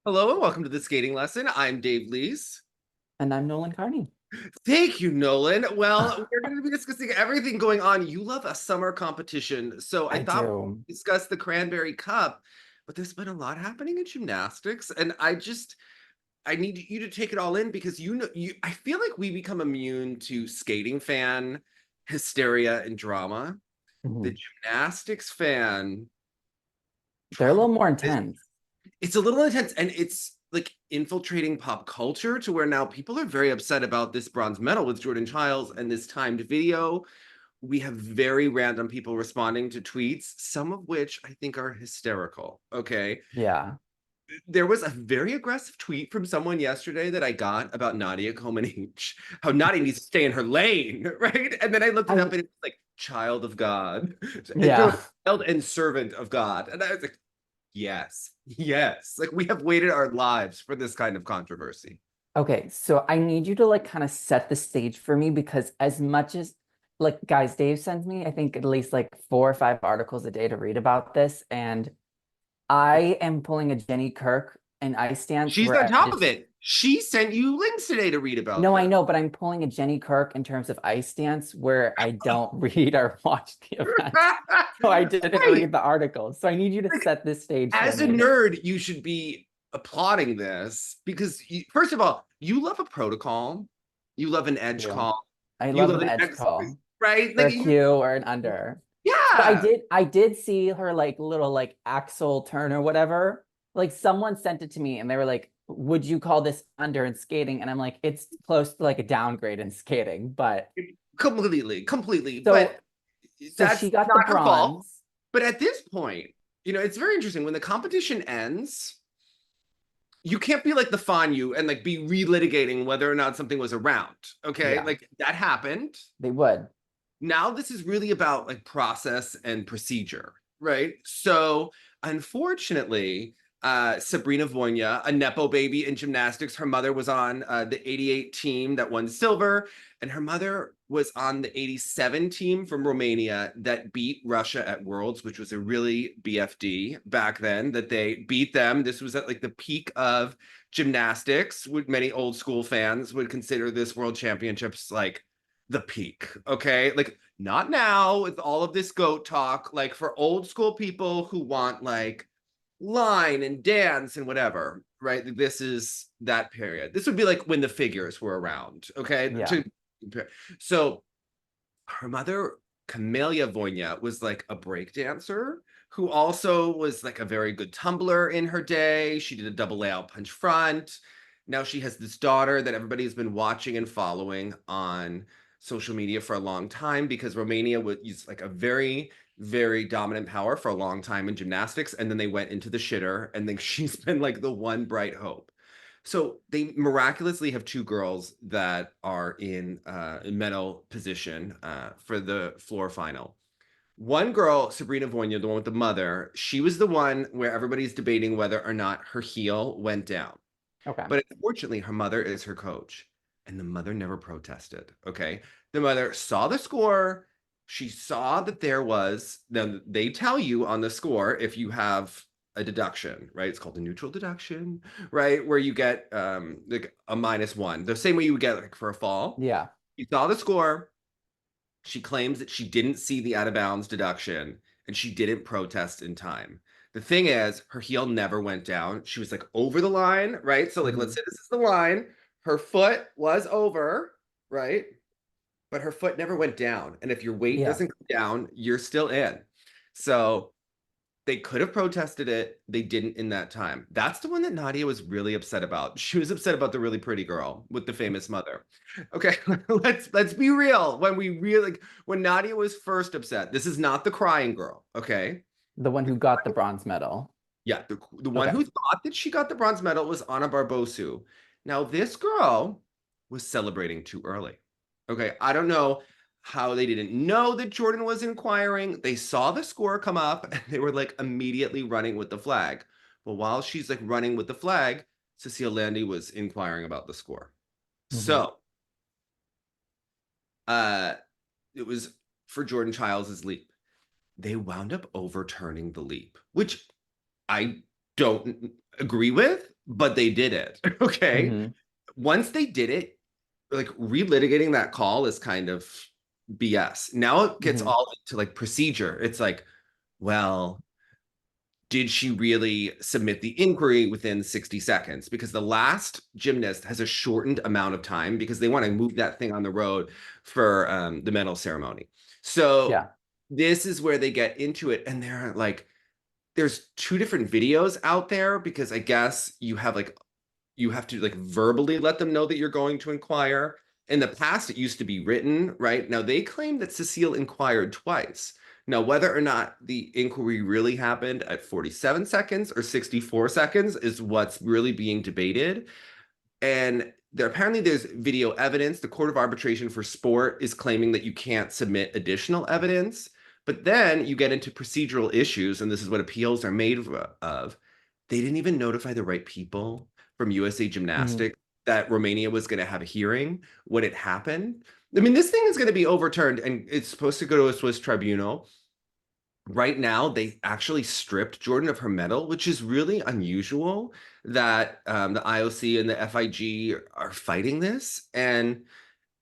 Hello and welcome to the skating lesson. I'm Dave Lees. And I'm Nolan Carney. Thank you, Nolan. Well, we're going to be discussing everything going on. You love a summer competition. So I I thought do. we'd discuss the Cranberry Cup, but there's been a lot happening in gymnastics. And I need you to take it all in because I feel like we become immune to skating fan hysteria and drama. The Mhm. gymnastics fan They're a drama little more is intense. it's a little intense and it's like infiltrating pop culture to where now people are very upset about this bronze medal with Jordan Chiles and this timed video. We have very random people responding to tweets, some of which I think are hysterical. Okay. Yeah. There was a very aggressive tweet from someone yesterday that I got about Nadia Comaneci, how Nadia needs to stay in her lane, right? And then I looked it up I and it's like child of God. It yeah. was child and servant of God. And I was like, yes, yes. Like we have waited our lives for this kind of controversy. Okay, so I need you to like kind of set the stage for me because as much as like guys, Dave sends me, I think at least like 4 or 5 articles a day to read about this. And I am pulling a Jenny Kirk and ice stance She's where on I top of just it. She sent you links today to read about no, I this. know, but I'm pulling a Jenny Kirk in terms of ice stance where I don't read or watch the event. So I didn't Right. read the articles. So I need you to Like, set this stage for as a me. nerd, you should be applauding this because, first of all, you love a protocol, you love an edge You. call, I you love love an an edge X, call right? for Like a you, Q or an under. So I yeah. did I did see her like little like axle turn or whatever. Like someone sent it to me and they were like, would you call this under in skating? And I'm like, it's close to like a downgrade in skating. But Completely. so But so that's she got the not her fault. bronze. But at this point, it's very interesting. When the competition ends, you can't be like the Fanyu and like be relitigating whether or not something was around. Okay. Yeah, Like that happened. they would. Now this is really about like process and procedure, right? So unfortunately, Sabrina Voyna, a nepo baby in gymnastics, her mother was on the 88 team that won silver, and her mother was on the 87 team from Romania that beat Russia at Worlds, which was a really BFD back then, that they beat them. This was at like the peak of gymnastics. Many old school fans would consider this world championships like the peak. Okay. Like, not now with all of this goat talk. Like, for old school people who want like line and dance and whatever, right? This is that period. This would be like when the figures were around. Okay. Yeah. So her mother, Camelia Voyna, was like a break dancer who also was like a very good tumbler in her day. She did a double layout punch front. Now she has this daughter that everybody has been watching and following on social media for a long time because Romania was like a very, very dominant power for a long time in gymnastics. And then they went into the shitter, and then she's been like the one bright hope. So they miraculously have two girls that are in medal position for the floor final. One girl, Sabrina Voyna, the one with the mother, she was the one where everybody's debating whether or not her heel went down. Okay. But unfortunately, her mother is her coach, and the mother never protested. Okay. The mother saw the score. She saw that there was, now they tell you on the score if you have a deduction, right? It's called a neutral deduction, right? Where you get like a -1, the same way you would get like for a fall. Yeah. You saw the score. She claims that she didn't see the out of bounds deduction and she didn't protest in time. The thing is, her heel never went down. She was like over the line, right? So, like, let's Mhm. say this is the line. Her foot was over, right? But her foot never went down. And if your weight Yeah. doesn't go down, you're still in. So, they could have protested it. They didn't in that time. That's the one that Nadia was really upset about. She was upset about the really pretty girl with the famous mother. Okay, let's be real. When Nadia was first upset, this is not the crying girl. Okay, The one who got the bronze medal. yeah, the one Okay. who thought that she got the bronze medal was Anna Barbosu. Now this girl was celebrating too early. Okay, I don't know how they didn't know that Jordan was inquiring. They saw the score come up and they were like immediately running with the flag. But while she's like running with the flag, Cecile Landy was inquiring about the score. Mhm. So uh it was for Jordan Chiles's leap. They wound up overturning the leap, which I don't agree with, but they did it. Okay. Hmm. Once they did it, like relitigating that call is kind of BS. Now it gets Hmm. all into like procedure. It's like, well, did she really submit the inquiry within 60 seconds? Because the last gymnast has a shortened amount of time because they want to move that thing on the road for the medal ceremony. So Yeah. this is where they get into it, and they're like, there's two different videos out there because I guess you have to like verbally let them know that you're going to inquire. In the past, it used to be written, right? Now they claim that Cecile inquired twice. Now, whether or not the inquiry really happened at 47 seconds or 64 seconds is what's really being debated. And apparently there's video evidence. The Court of Arbitration for Sport is claiming that you can't submit additional evidence. But then you get into procedural issues, and this is what appeals are made of. They didn't even notify the right people from USA Hmm. Gymnastics that Romania was going to have a hearing when it happened. I mean, this thing is going to be overturned, and it's supposed to go to a Swiss tribunal. Right now, they actually stripped Jordan of her medal, which is really unusual that the IOC and the FIG are fighting this. And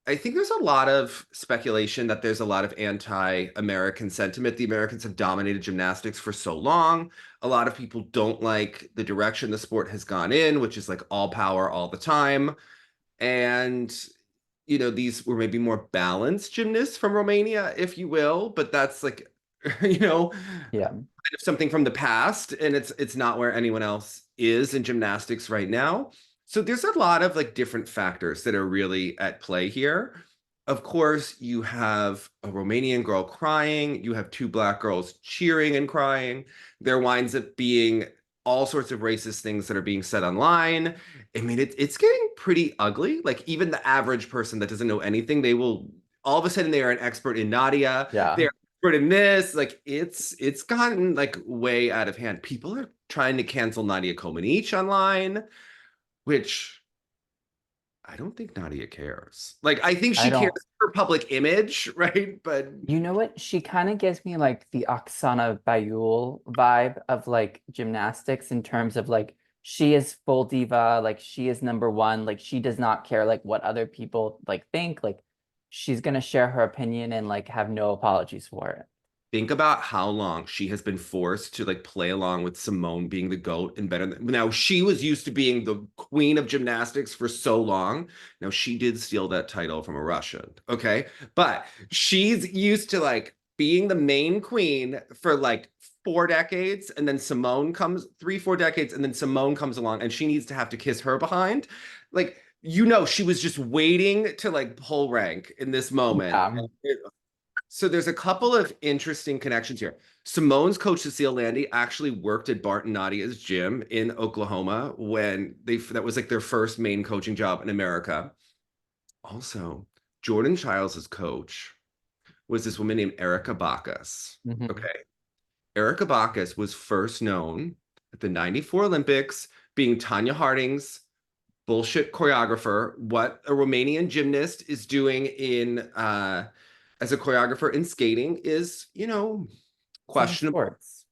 I think there's a lot of speculation that there's a lot of anti-American sentiment. The Americans have dominated gymnastics for so long. A lot of people don't like the direction the sport has gone in, which is like all power all the time. And these were maybe more balanced gymnasts from Romania, if you will, but that's like, you know, Yeah. kind of something from the past, and it's not where anyone else is in gymnastics right now. So there's a lot of like different factors that are really at play here. Of course, you have a Romanian girl crying, you have two black girls cheering and crying. There winds up being all sorts of racist things that are being said online. I mean, it's getting pretty ugly. Like even the average person that doesn't know anything, they will all of a sudden they are an expert in Nadia. Yeah. They're in this, like it's gotten like way out of hand. People are trying to cancel Nadia Comaneci online, which I don't think Nadia cares. Like I think I she cares don't. for public image, right? But You know what? She kind of gives me like the Oksana Bayul vibe of like gymnastics in terms of like she is full diva, like she is number one, like she does not care like what other people like think, like she's gonna share her opinion and like have no apologies for it. think about how long she has been forced to like play along with Simone being the GOAT and better than now she was used to being the queen of gymnastics for so long. Now she did steal that title from a Russian, okay? But she's used to like being the main queen for like 4 decades, and then Simone comes 3, 4 decades, and then Simone comes along and she needs to have to kiss her behind. Like, she was just waiting to like pull rank in this moment. Yeah, So there's a couple of interesting connections here. Simone's coach Cecile Landy actually worked at Bart and Nadia's gym in Oklahoma when that was like their first main coaching job in America. Also, Jordan Chiles' coach was this woman named Erica Bacchus. hmm, Okay. Erica Bacchus was first known at the 94 Olympics being Tanya Harding's bullshit choreographer. What a Romanian gymnast is doing in as a choreographer in skating is, same questionable. sports.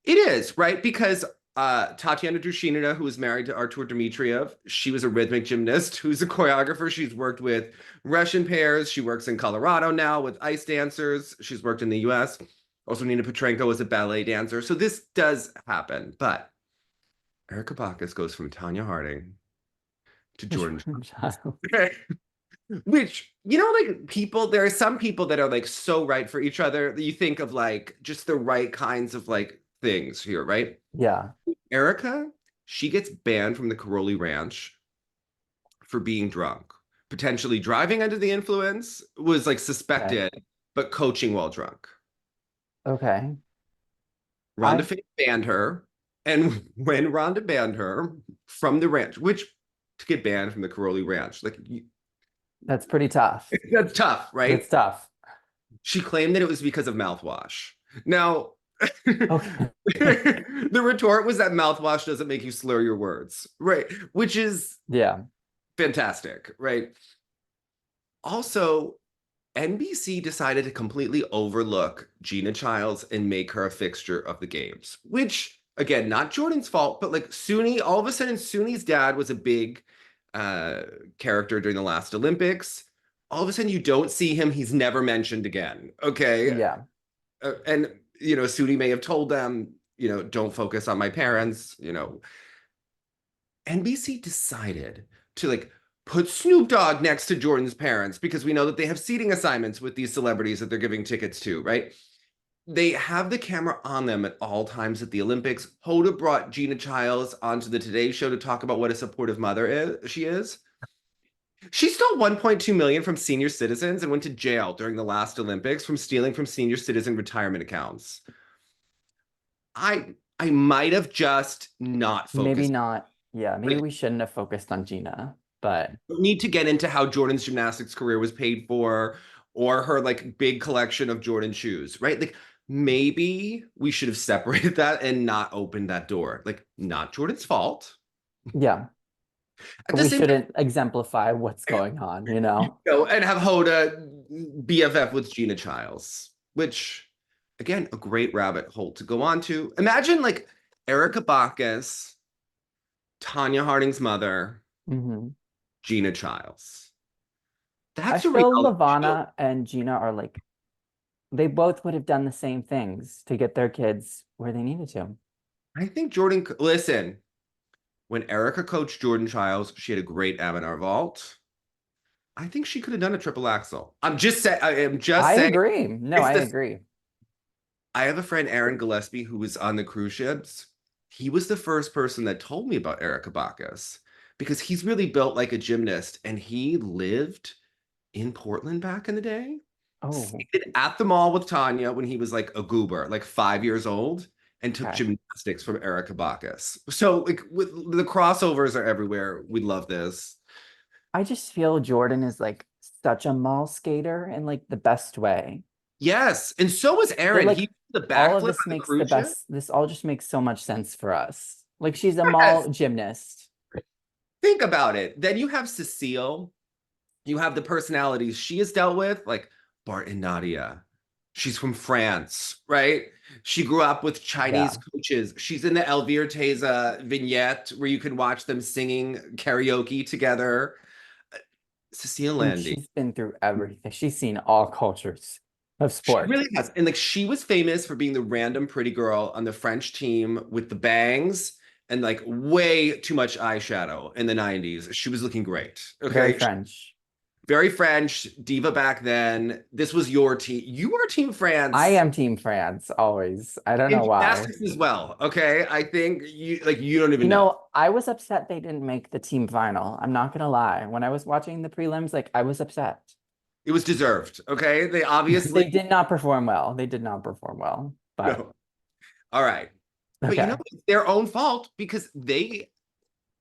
It is, right? Because Tatiana Drushina, who is married to Artur Dmitriev, she was a rhythmic gymnast who's a choreographer. She's worked with Russian pairs. She works in Colorado now with ice dancers. She's worked in the US. Also, Nina Petrenko is a ballet dancer. So this does happen. But Erica Bacchus goes from Tanya Harding to Jordan Jordan Chiles. Chiles. Which, like people, there are some people that are like so right for each other that you think of like just the right kinds of like things here, right? Yeah, Erica, she gets banned from the Caroli Ranch for being drunk, potentially driving under the influence, was like okay. suspected, but coaching while drunk. Okay. Rhonda I Faye banned her. And when Rhonda banned her from the ranch, which to get banned from the Caroli Ranch, like That's pretty tough. that's tough, That's right? tough. She claimed that it was because of mouthwash. Now, Okay. the retort was that mouthwash doesn't make you slur your words, right? Which is Yeah. fantastic, right? Also, NBC decided to completely overlook Gina Childs and make her a fixture of the games, which again, not Jordan's fault, but like Suni, all of a sudden, Suni's dad was a big uh, character during the last Olympics. All of a sudden, you don't see him. He's never mentioned again. Okay. Yeah. And, Suni may have told them, don't focus on my parents. NBC decided to like put Snoop Dogg next to Jordan's parents because we know that they have seating assignments with these celebrities that they're giving tickets to, right? They have the camera on them at all times at the Olympics. Hoda brought Gina Chiles onto the Today Show to talk about what a supportive she is. She stole 1.2 million from senior citizens and went to jail during the last Olympics from stealing from senior citizen retirement accounts. I might have just not Maybe focused. not. Yeah, maybe Like, we shouldn't have focused on Gina, but need to get into how Jordan's gymnastics career was paid for or her like big collection of Jordan shoes, right? Like maybe we should have separated that and not opened that door. Like not Jordan's fault. yeah, At the we same time, shouldn't exemplify what's going on, you know? and have Hoda BFF with Gina Chiles, which again, a great rabbit hole to go on to. Imagine like Erica Bacchus, Tanya Harding's mother, Hmm. Gina Chiles. I That's a feel reality show. Lavana and Gina are like, they both would have done the same things to get their kids where they needed to. I think Jordan, listen, when Erica coached Jordan Chiles, she had a great Amateur vault. I think she could have done a triple axel. I am just I saying agree. No, it's I this. agree. I have a friend, Aaron Gillespie, who was on the cruise ships. He was the first person that told me about Erica Bacchus because he's really built like a gymnast and he lived in Portland back in the day. Oh, Skated at the mall with Tanya when he was like a goober, like 5 years old, and took okay. gymnastics from Erica Bacchus. So like with the crossovers are everywhere. We love this. I just feel Jordan is like such a mall skater in like the best way. Yes, and so was That Aaron. He like did the all of backflip this on the makes the cruise ship. best, this all just makes so much sense for us. Like she's a mall Yes, gymnast. think about it. Then you have Cecile. You have the personalities she has dealt with, like Bart and Nadia. She's from France, right? She grew up with Chinese Yeah. coaches. She's in the Elvire Teza vignette where you can watch them singing karaoke together. Cecile And Landy. she's been through everything. She's seen all cultures of She sport. really has. And like she was famous for being the random pretty girl on the French team with the bangs and like way too much eyeshadow in the 90s. She was looking great. Very Okay. French. Very French, diva back then. This was your team. You were Team I France am Team France always. I don't in know why. gymnastics as well. Okay. I think you don't even You know. know, I was upset they didn't make the team final. I'm not gonna lie. When I was watching the prelims, like I was upset. It was deserved. Okay. They They obviously did not perform well. They did not perform well. But no. All right. But okay, it's their own fault because they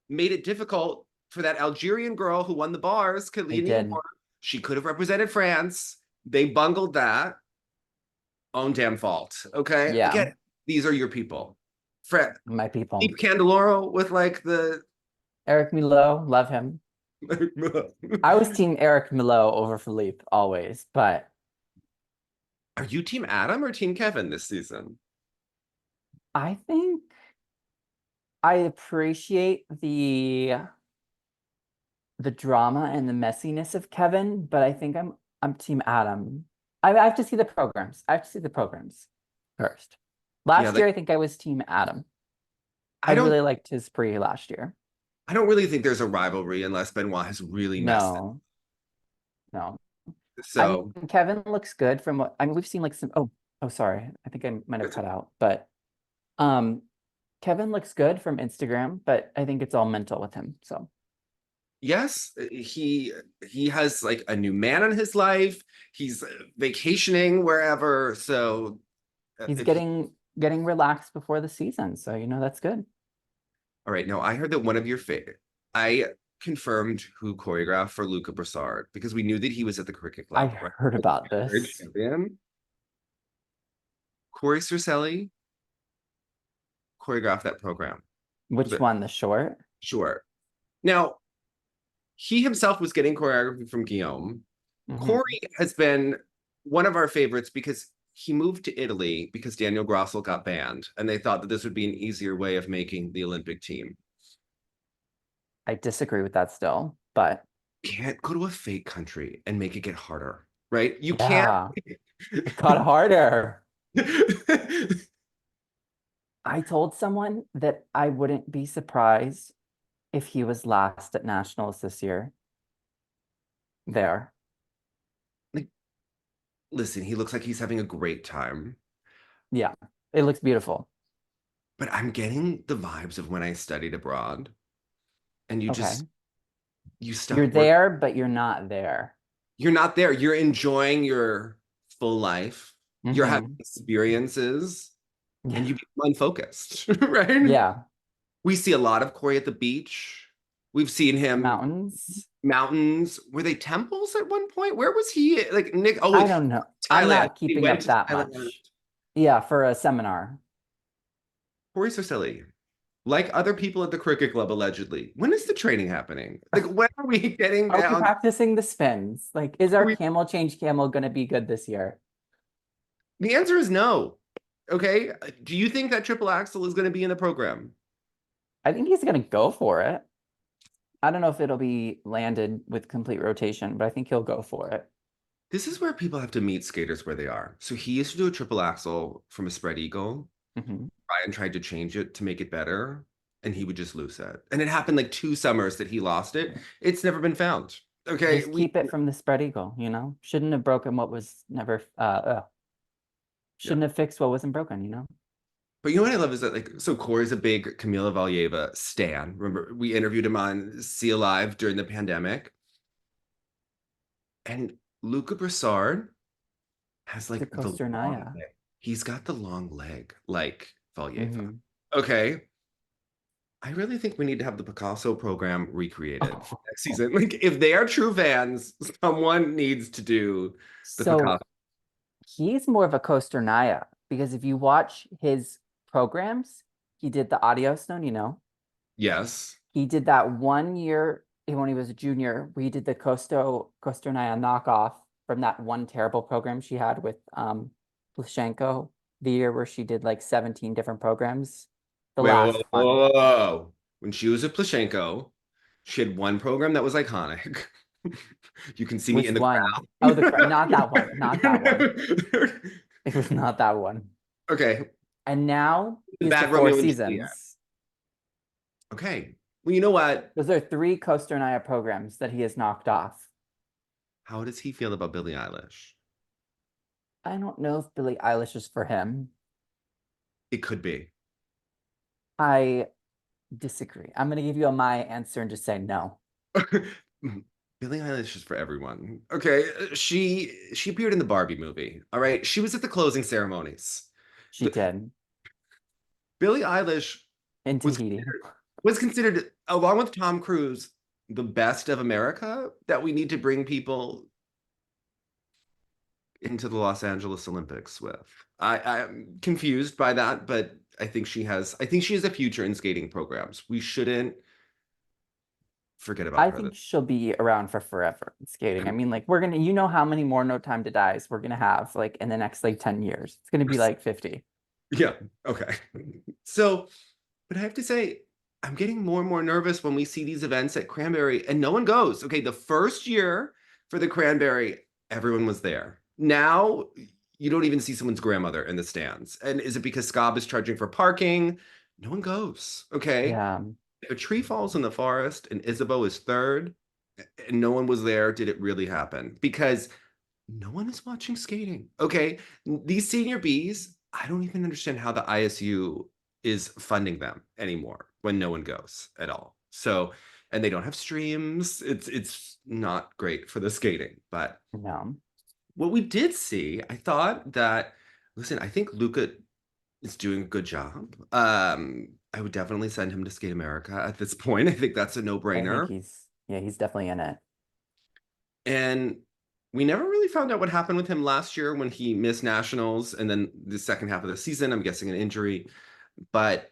made it difficult for that Algerian girl who won the bars, they Kalini did. Award. She could have represented France. They bungled that. Own damn fault. Okay. Yeah, Again, these are your people. Fred, my people. Deep Candeloro with like the. Eric Milo, love him. I was Team Eric Milo over Philippe always, but Are you Team Adam or Team Kevin this season? I think I appreciate the drama and the messiness of Kevin, but I think I'm Team Adam. I have to see the programs. I have to see the programs first. Yeah, Last like year, I think I was Team Adam. I I don't really liked his pre last year. I don't really think there's a rivalry unless Benoit has really messed it. No, no. I mean, So Kevin looks good from what I mean. We've seen like some. Oh, sorry. I think I might have cut out. But um, Kevin looks good from Instagram, but I think it's all mental with him. So yes, he has like a new man in his life. He's vacationing wherever. So he's if he getting relaxed before the season. So that's good. all right, now I heard that one of your favorite. I confirmed who choreographed for Luca Broussard because we knew that he was at the cricket I club, right? heard about Great this. champion. Corey Cercelli choreographed that program. Which But one? The short? sure. Now, he himself was getting choreography from Guillaume. Hmm. Corey has been one of our favorites because he moved to Italy because Daniel Grossel got banned, and they thought that this would be an easier way of making the Olympic team. I disagree with that still, but Can't go to a fake country and make it get harder, right? You can't. yeah, it got harder. I told someone that I wouldn't be surprised if he was last at nationals this year. There. Like, listen, he looks like he's having a great time, Yeah, it looks beautiful. but I'm getting the vibes of when I studied abroad, and Okay. you You're stop work. there, but you're not there. You're not there. You're enjoying your full life. You're having Hmm. experiences, and Yeah. you become unfocused, right? Yeah. We see a lot of Corey at the beach. We've seen him Mountains. mountains. Were they temples at one point? Where was he? Like Nick? Oh, I don't know. I'm Thailand. not He keeping went up to that Thailand. much. Yeah, for a seminar. Corey's so silly. Like other people at the cricket club, allegedly. When is the training happening? Like, when are we getting Are we down? practicing the spins? Like, is Are our we, camel change camel going to be good this year? the answer is no. Okay. Do you think that triple axel is going to be in the program? I think he's going to go for it. I don't know if it'll be landed with complete rotation, but I think he'll go for it. This is where people have to meet skaters where they are. So he used to do a triple axel from a spread eagle. Hmm. Ryan tried to change it to make it better, and he would just lose it. And it happened like 2 summers that he lost it. It's never been found. Okay. Just keep it from the spread eagle, you know? Shouldn't have broken what was never, Yeah. shouldn't have fixed what wasn't broken, you know? But you know what I love is that, like, so Corey's a big Camila Valieva stan. Remember, we interviewed him on See Alive during the pandemic. And Luca Broussard has The like the Coaster long Naya. leg. He's got the long leg, like Valieva. Hmm. Okay. I really think we need to have the Picasso program recreated next season. Like, if they are true fans, someone needs to do the So Picasso. he's more of a Coaster Naya because if you watch his programs, he did the Audio Stone, you know? Yes. He did that 1 year when he was a junior, where he did the Coaster Naya knockoff from that one terrible program she had with Plushenko, the year where she did like 17 different programs. The Wait, whoa, last whoa, one. whoa, whoa. When she was at Plushenko, she had one program that was iconic. You can see me Which in the one? Oh, not that one. Not that one. crowd. It was not that one. Okay, And now he has the Bad Four Romeo and Juliet. Seasons. Okay, well, you know what? Those are three Coaster Naya programs that he has knocked off. How does he feel about Billie Eilish? I don't know if Billie Eilish is for him. It could be. I disagree. I'm going to give you my answer and just say no. Billie Eilish is for everyone. Okay, she appeared in the Barbie movie. All right, she was at the closing ceremonies. She The, did Billie Eilish in was Tahiti. was considered, along with Tom Cruise, the best of America that we need to bring people into the Los Angeles Olympics with. I'm confused by that, but I think she has a future in skating programs. We shouldn't forget I about her. think she'll be around for forever in skating. I mean, like you know how many more No Time to Dies we're gonna have like in the next like 10 years. It's gonna be like 50. Yeah, okay. So, but I have to say, I'm getting more and more nervous when we see these events at Cranberry and no one goes. Okay, the first year for the Cranberry, everyone was there. Now you don't even see someone's grandmother in the stands. And is it because Scob is charging for parking? No one goes. Okay. Yeah. If a tree falls in the forest and Isabeau is third and no one was there, did it really happen? Because no one is watching skating. Okay. These senior Bs, I don't even understand how the ISU is funding them anymore when no one goes at all. So, and they don't have streams. It's not great for the skating. But No. what we did see, I thought that, listen, I think Luca is doing a good job. I would definitely send him to Skate America at this point. I think that's a I think no-brainer. he's definitely in it. And we never really found out what happened with him last year when he missed nationals and then the second half of the season, I'm guessing an injury. But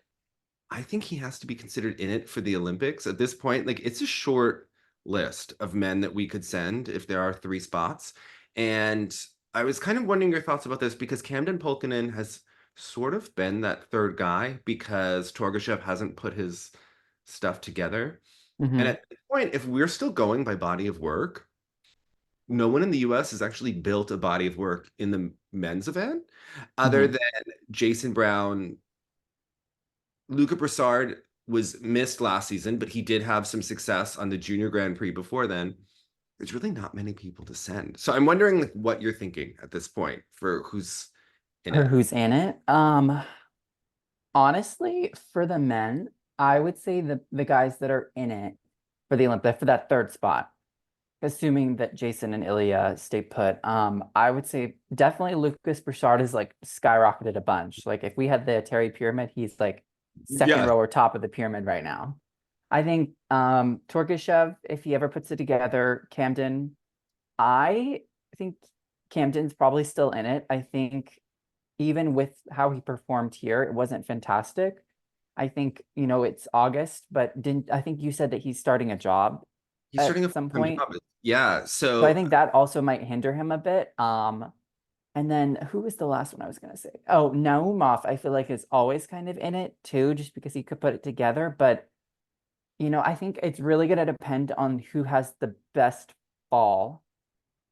I think he has to be considered in it for the Olympics at this point. Like, it's a short list of men that we could send if there are 3 spots. And I was kind of wondering your thoughts about this because Camden Polkinen has sort of been that third guy because Torgashev hasn't put his stuff together. And Hmm. at this point, if we're still going by body of work, no one in the US has actually built a body of work in the men's event other Hmm. than Jason Brown. Luca Broussard was missed last season, but he did have some success on the Junior Grand Prix before then. There's really not many people to send. So I'm wondering like, what you're thinking at this point for who's in Or it. who's in it? Honestly, for the men, I would say the guys that are in it for the Olympic for that third spot, assuming that Jason and Ilya stay put. I would say definitely Lucas Broussard is like skyrocketed a bunch. Like if we had the Terry pyramid, he's like second Yeah. row or top of the pyramid right now. I think Torgashev, if he ever puts it together, Camden, I think Camden's probably still in it. I think even with how he performed here, it wasn't fantastic. I think, it's August, but didn't I think you said that he's starting a job He's at starting a some full-time point. job. Yeah. So I So think that also might hinder him a bit. And then who was the last one I was gonna say? Oh, Naumov, I feel like is always kind of in it too, just because he could put it together. But I think it's really gonna depend on who has the best fall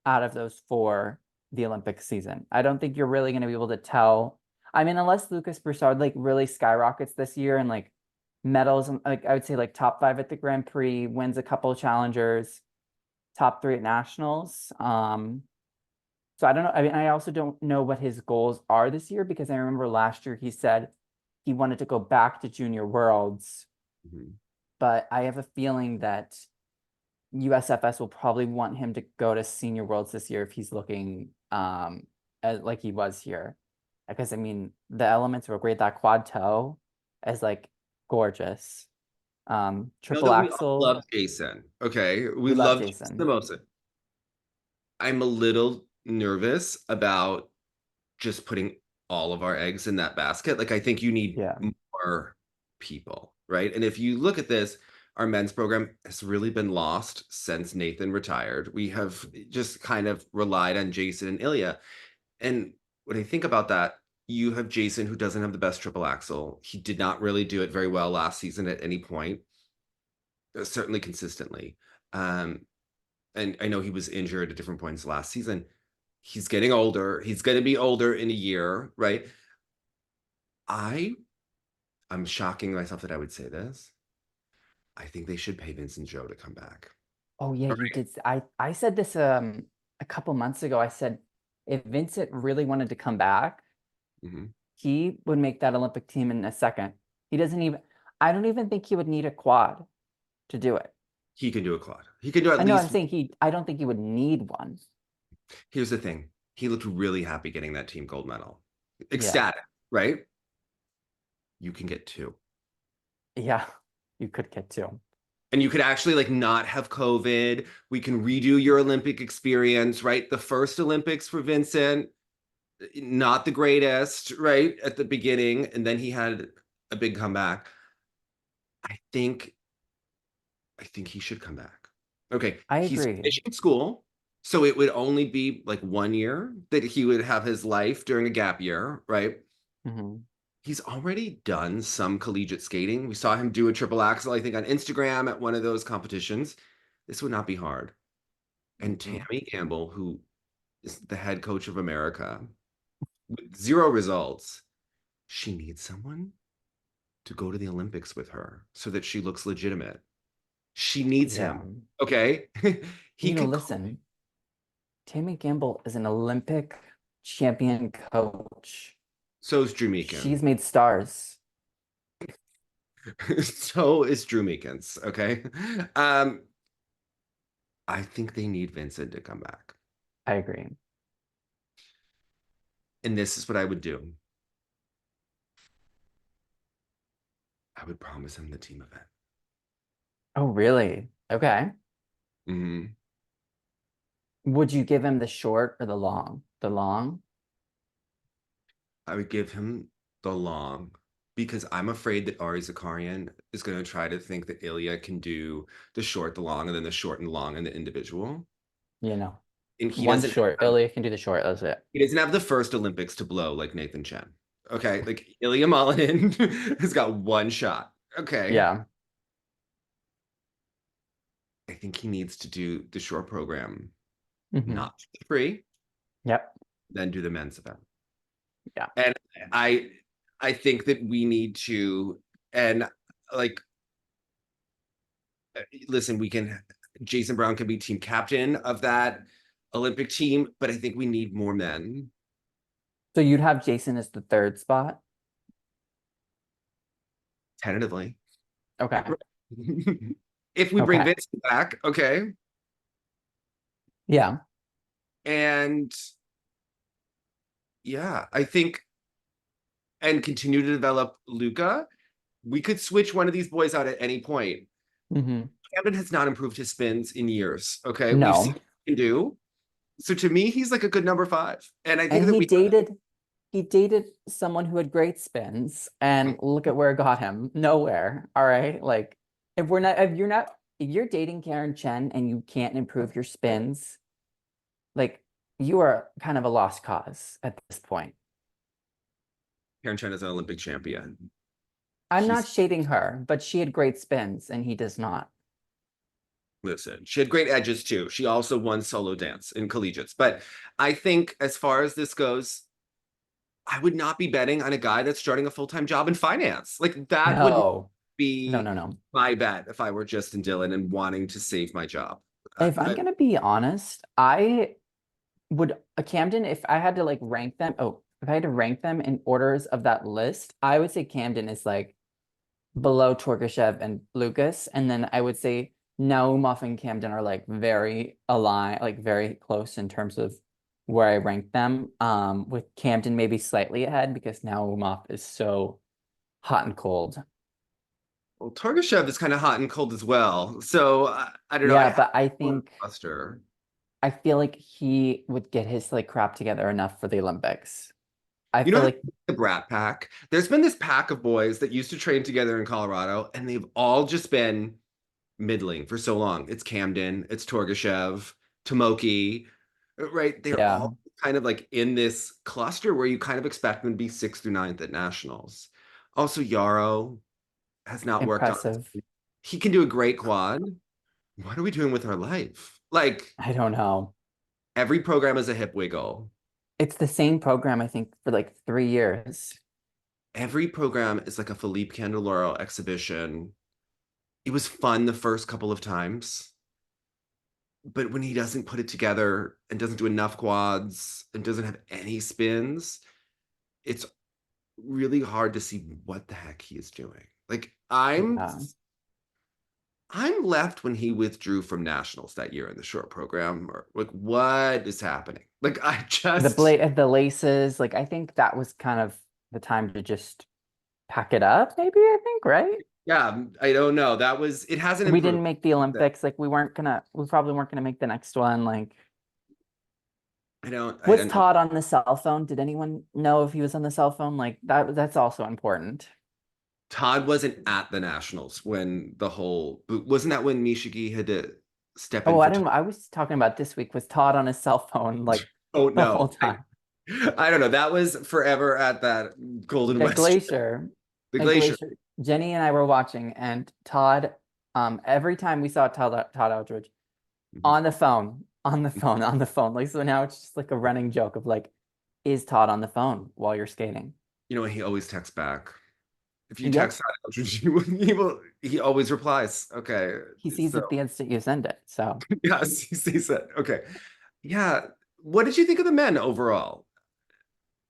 out of those four the Olympic season. I don't think you're really going to be able to tell. I mean, unless Lucas Broussard like really skyrockets this year and like medals, like I would say like top five at the Grand Prix, wins a couple of challengers, top three at nationals. So I don't know. I mean, I also don't know what his goals are this year because I remember last year he said he wanted to go back to Junior Worlds, mhm. but I have a feeling that USFS will probably want him to go to Senior Worlds this year if he's looking like he was here. Because I mean the elements were great. That quad toe is like gorgeous. Know Triple that we all axel. love Jason. Okay. We We love love Jason the Jason. most. I'm a little nervous about just putting all of our eggs in that basket. Like, I think you need Yeah. more people, right? And if you look at this, our men's program has really been lost since Nathan retired. We have just kind of relied on Jason and Ilya. And when I think about that, you have Jason who doesn't have the best triple axel. He did not really do it very well last season at any point, certainly consistently. Um, and I know he was injured at different points last season. He's getting older. He's going to be older in a year, right? I I'm shocking myself that I would say this. I think they should pay Vincent Joe to come back. Oh yeah, All you right. did. I said this a couple months ago. I said if Vincent really wanted to come back, Mhm. he would make that Olympic team in a second. He doesn't even. I don't even think he would need a quad to do it. He can do a quad. He can do at I know I'm least. saying I don't think he would need one. Here's the thing. He looked really happy getting that team gold medal. Yeah. Ecstatic, right? You can get two. Yeah. You could get two. And you could actually like not have COVID. We can redo your Olympic experience, right? The first Olympics for Vincent, not the greatest, right? At the beginning, and then he had a big comeback. I think I think he should come back. Okay, I he's agree. finishing school, so it would only be like 1 year that he would have his life during a gap year, right? Hmm. He's already done some collegiate skating. We saw him do a triple axel, I think, on Instagram at one of those competitions. This would not be hard. And Hmm. Tammy Gamble, who is the head coach of America, with zero results, she needs someone to go to the Olympics with her so that she looks legitimate. She needs Yeah. him. Okay. He could Listen, Tammy Gamble is an Olympic champion coach. so is Drew Meekins. She's made stars. So is Drew Meekins. Okay. Um, I think they need Vincent to come back. I agree. And this is what I would do. I would promise him the team event. Oh, really? Okay. Mhm. Would you give him the short or the long? The long? I would give him the long because I'm afraid that Ari Zakarian is going to try to think that Ilya can do the short, the long, and then the short and long and the individual. You know. and he One doesn't short. have Ilya can do the short. That's it. he doesn't have the first Olympics to blow like Nathan Chen. Okay, like Ilya Malinin has got one shot. Okay, Yeah. I think he needs to do the short program, Hmm. not free, Yep. then do the men's event. Yeah. And I I think that we need to and like listen, we can Jason Brown can be team captain of that Olympic team, but I think we need more men. So you'd have Jason as the third spot. Tentatively. Okay. If we bring Okay. Vincent back, okay. Yeah. And yeah, I think and continue to develop Luca. We could switch one of these boys out at any point. Hmm. Camden has not improved his spins in years. Okay. We've seen No. what he can do. So to me, he's like a good number five. And I think And that we he dated someone who had great spins, and look at where it got him. Nowhere. All right. Like if you're dating Karen Chen and you can't improve your spins, like you are kind of a lost cause at this point. Karen Chen is an Olympic champion. I'm not He's shading her, but she had great spins and he does not. listen, she had great edges too. She also won solo dance in collegiates. But I think as far as this goes, I would not be betting on a guy that's starting a full-time job in finance. Like that would No. No, be no, no. my bet if I were Justin Dillon and wanting to save my job. If I'm gonna be honest, I would Camden, if I had to like rank them, if I had to rank them in orders of that list, I would say Camden is like below Torgashev and Lucas, and then I would say Naumov and Camden are like very aligned, like very close in terms of where I rank them. With Camden maybe slightly ahead because Naumov is so hot and cold. Well, Torgashev is kind of hot and cold as well. So I don't know. I Yeah, have but I one think cluster. I feel like he would get his like crap together enough for the Olympics. I You know feel how like the Brat Pack? There's been this pack of boys that used to train together in Colorado, and they've all just been middling for so long. It's Camden, it's Torgashev, Tomoki, right? They're yeah, all kind of like in this cluster where you kind of expect them to be sixth through ninth at nationals. Also, Yarrow has not worked out. impressive. He can do a great quad. What are we doing with our life? Like I don't know. every program is a hip wiggle. It's the same program, I think, for like 3 years. Every program is like a Philippe Candeloro exhibition. It was fun the first couple of times, but when he doesn't put it together and doesn't do enough quads and doesn't have any spins, it's really hard to see what the heck he is doing. Like Yeah. I'm left when he withdrew from nationals that year in the short program, or like what is happening? Like I just The laces, like I think that was kind of the time to just pack it up, maybe, I think, right? yeah, I don't know. That was it hasn't We improved. didn't make the Olympics, like we probably weren't gonna make the next one. Like, I was don't know. Todd on the cell phone? Did anyone know if he was on the cell phone? Like that's also important. Todd wasn't at the nationals when the whole wasn't that when Mishigi had to step in Oh, for I Todd? didn't. I was talking about this week. Was Todd on his cell phone like Oh the whole no. time? I don't know. That was forever at that Golden That West, glacier, the that glacier. glacier. Jenny and I were watching, and Todd. Every time we saw Todd Eldridge Mhm. on the phone, on the phone, on the phone. Like so now it's just like a running joke of like, is Todd on the phone while you're skating? You know, he always texts back. If you text Yep. Todd Eldridge, he always replies. Okay. He sees So it the instant you send it. So, yes, he sees it. Okay. Yeah. What did you think of the men overall?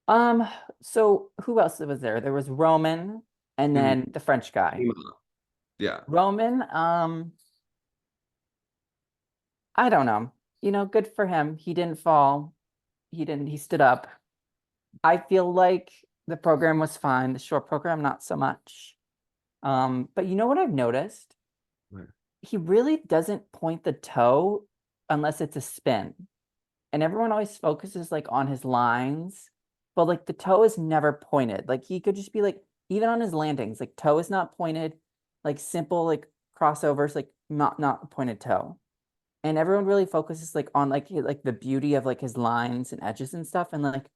um, so who else was there? There was Roman and Mhm. then the French guy. Yeah. Roman, I don't know. Good for him. He didn't fall. He stood up. I feel like the program was fine. The short program, not so much. But you know what I've noticed? Right. He really doesn't point the toe unless it's a spin. And everyone always focuses like on his lines, but like the toe is never pointed. Like he could just be like, even on his landings, like toe is not pointed, like simple like crossovers, like not pointed toe. and everyone really focuses like on like the beauty of like his lines and edges and stuff, and like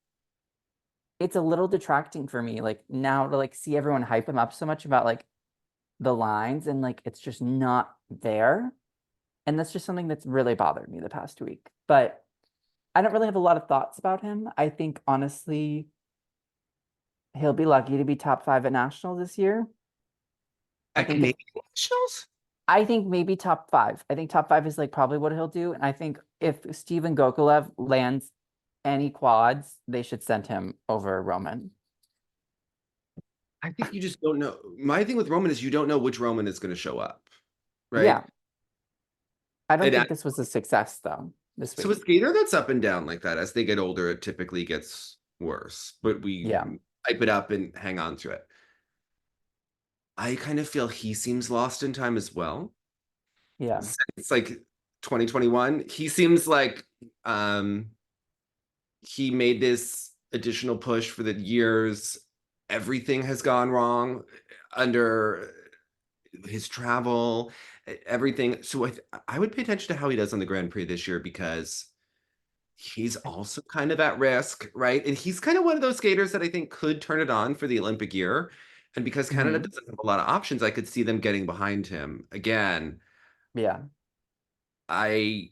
it's a little detracting for me like now to like see everyone hype him up so much about like the lines, and like it's just not there. And that's just something that's really bothered me the past week. But I don't really have a lot of thoughts about him. I think honestly, he'll be lucky to be top five at nationals this year. I At think if Canadian nationals? I think maybe top five. I think top five is like probably what he'll do. And I think if Steven Gokulev lands any quads, they should send him over Roman. I think you just don't know. My thing with Roman is you don't know which Roman is going to show up, right? Yeah. I don't And think this was a success though this so a week. skater that's up and down like that, as they get older, it typically gets worse. But we Yeah. hype it up and hang on to it. I kind of feel he seems lost in time as well. Yeah. Since like 2021, he seems like um he made this additional push for the years. Everything has gone wrong under his travel, everything. So I would pay attention to how he does on the Grand Prix this year because he's also kind of at risk, right? And he's kind of one of those skaters that I think could turn it on for the Olympic year. And because Canada Hmm. doesn't have a lot of options, I could see them getting behind him again. Yeah. I,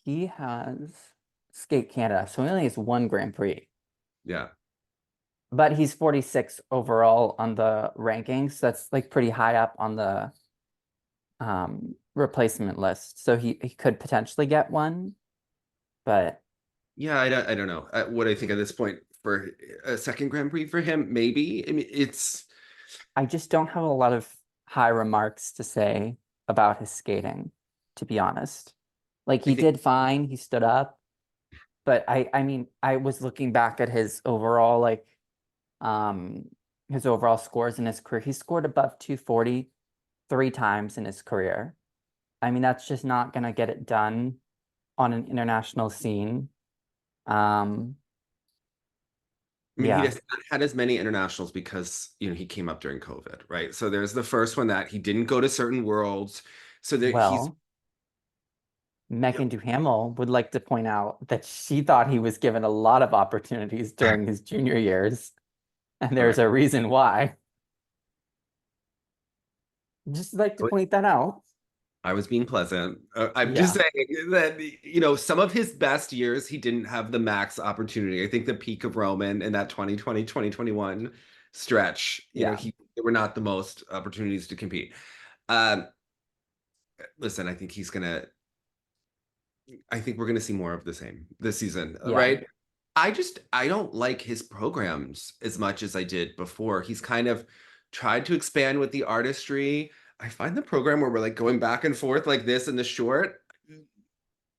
He has Skate Canada, so he only has one Grand Prix, yeah. but he's 46 overall on the rankings. That's like pretty high up on the replacement list. So he could potentially get one, but Yeah, I don't know what I think at this point for a second Grand Prix for him. Maybe. I mean, it's, I just don't have a lot of high remarks to say about his skating, to be honest. Like I he think, did fine, he stood up, but I mean, I was looking back at his overall um his overall scores in his career. He scored above 240 3 times in his career. I mean, that's just not gonna get it done on an international scene. Um, I mean, he yeah, just had as many internationals because, he came up during COVID, right? So there's the first one that he didn't go to certain worlds. So that he's, well, Megan Duhamel would like to point out that she thought he was given a lot of opportunities during his junior years, and all there's right. a reason why. Just like to point that out. I was being pleasant. I'm just Yeah, saying that, some of his best years, he didn't have the max opportunity. I think the peak of Roman in that 2020, 2021 stretch, yeah, there were not the most opportunities to compete. Um, Listen, I think we're gonna see more of the same this season, yeah. right? I don't like his programs as much as I did before. He's kind of tried to expand with the artistry. I find the program where we're like going back and forth like this in the short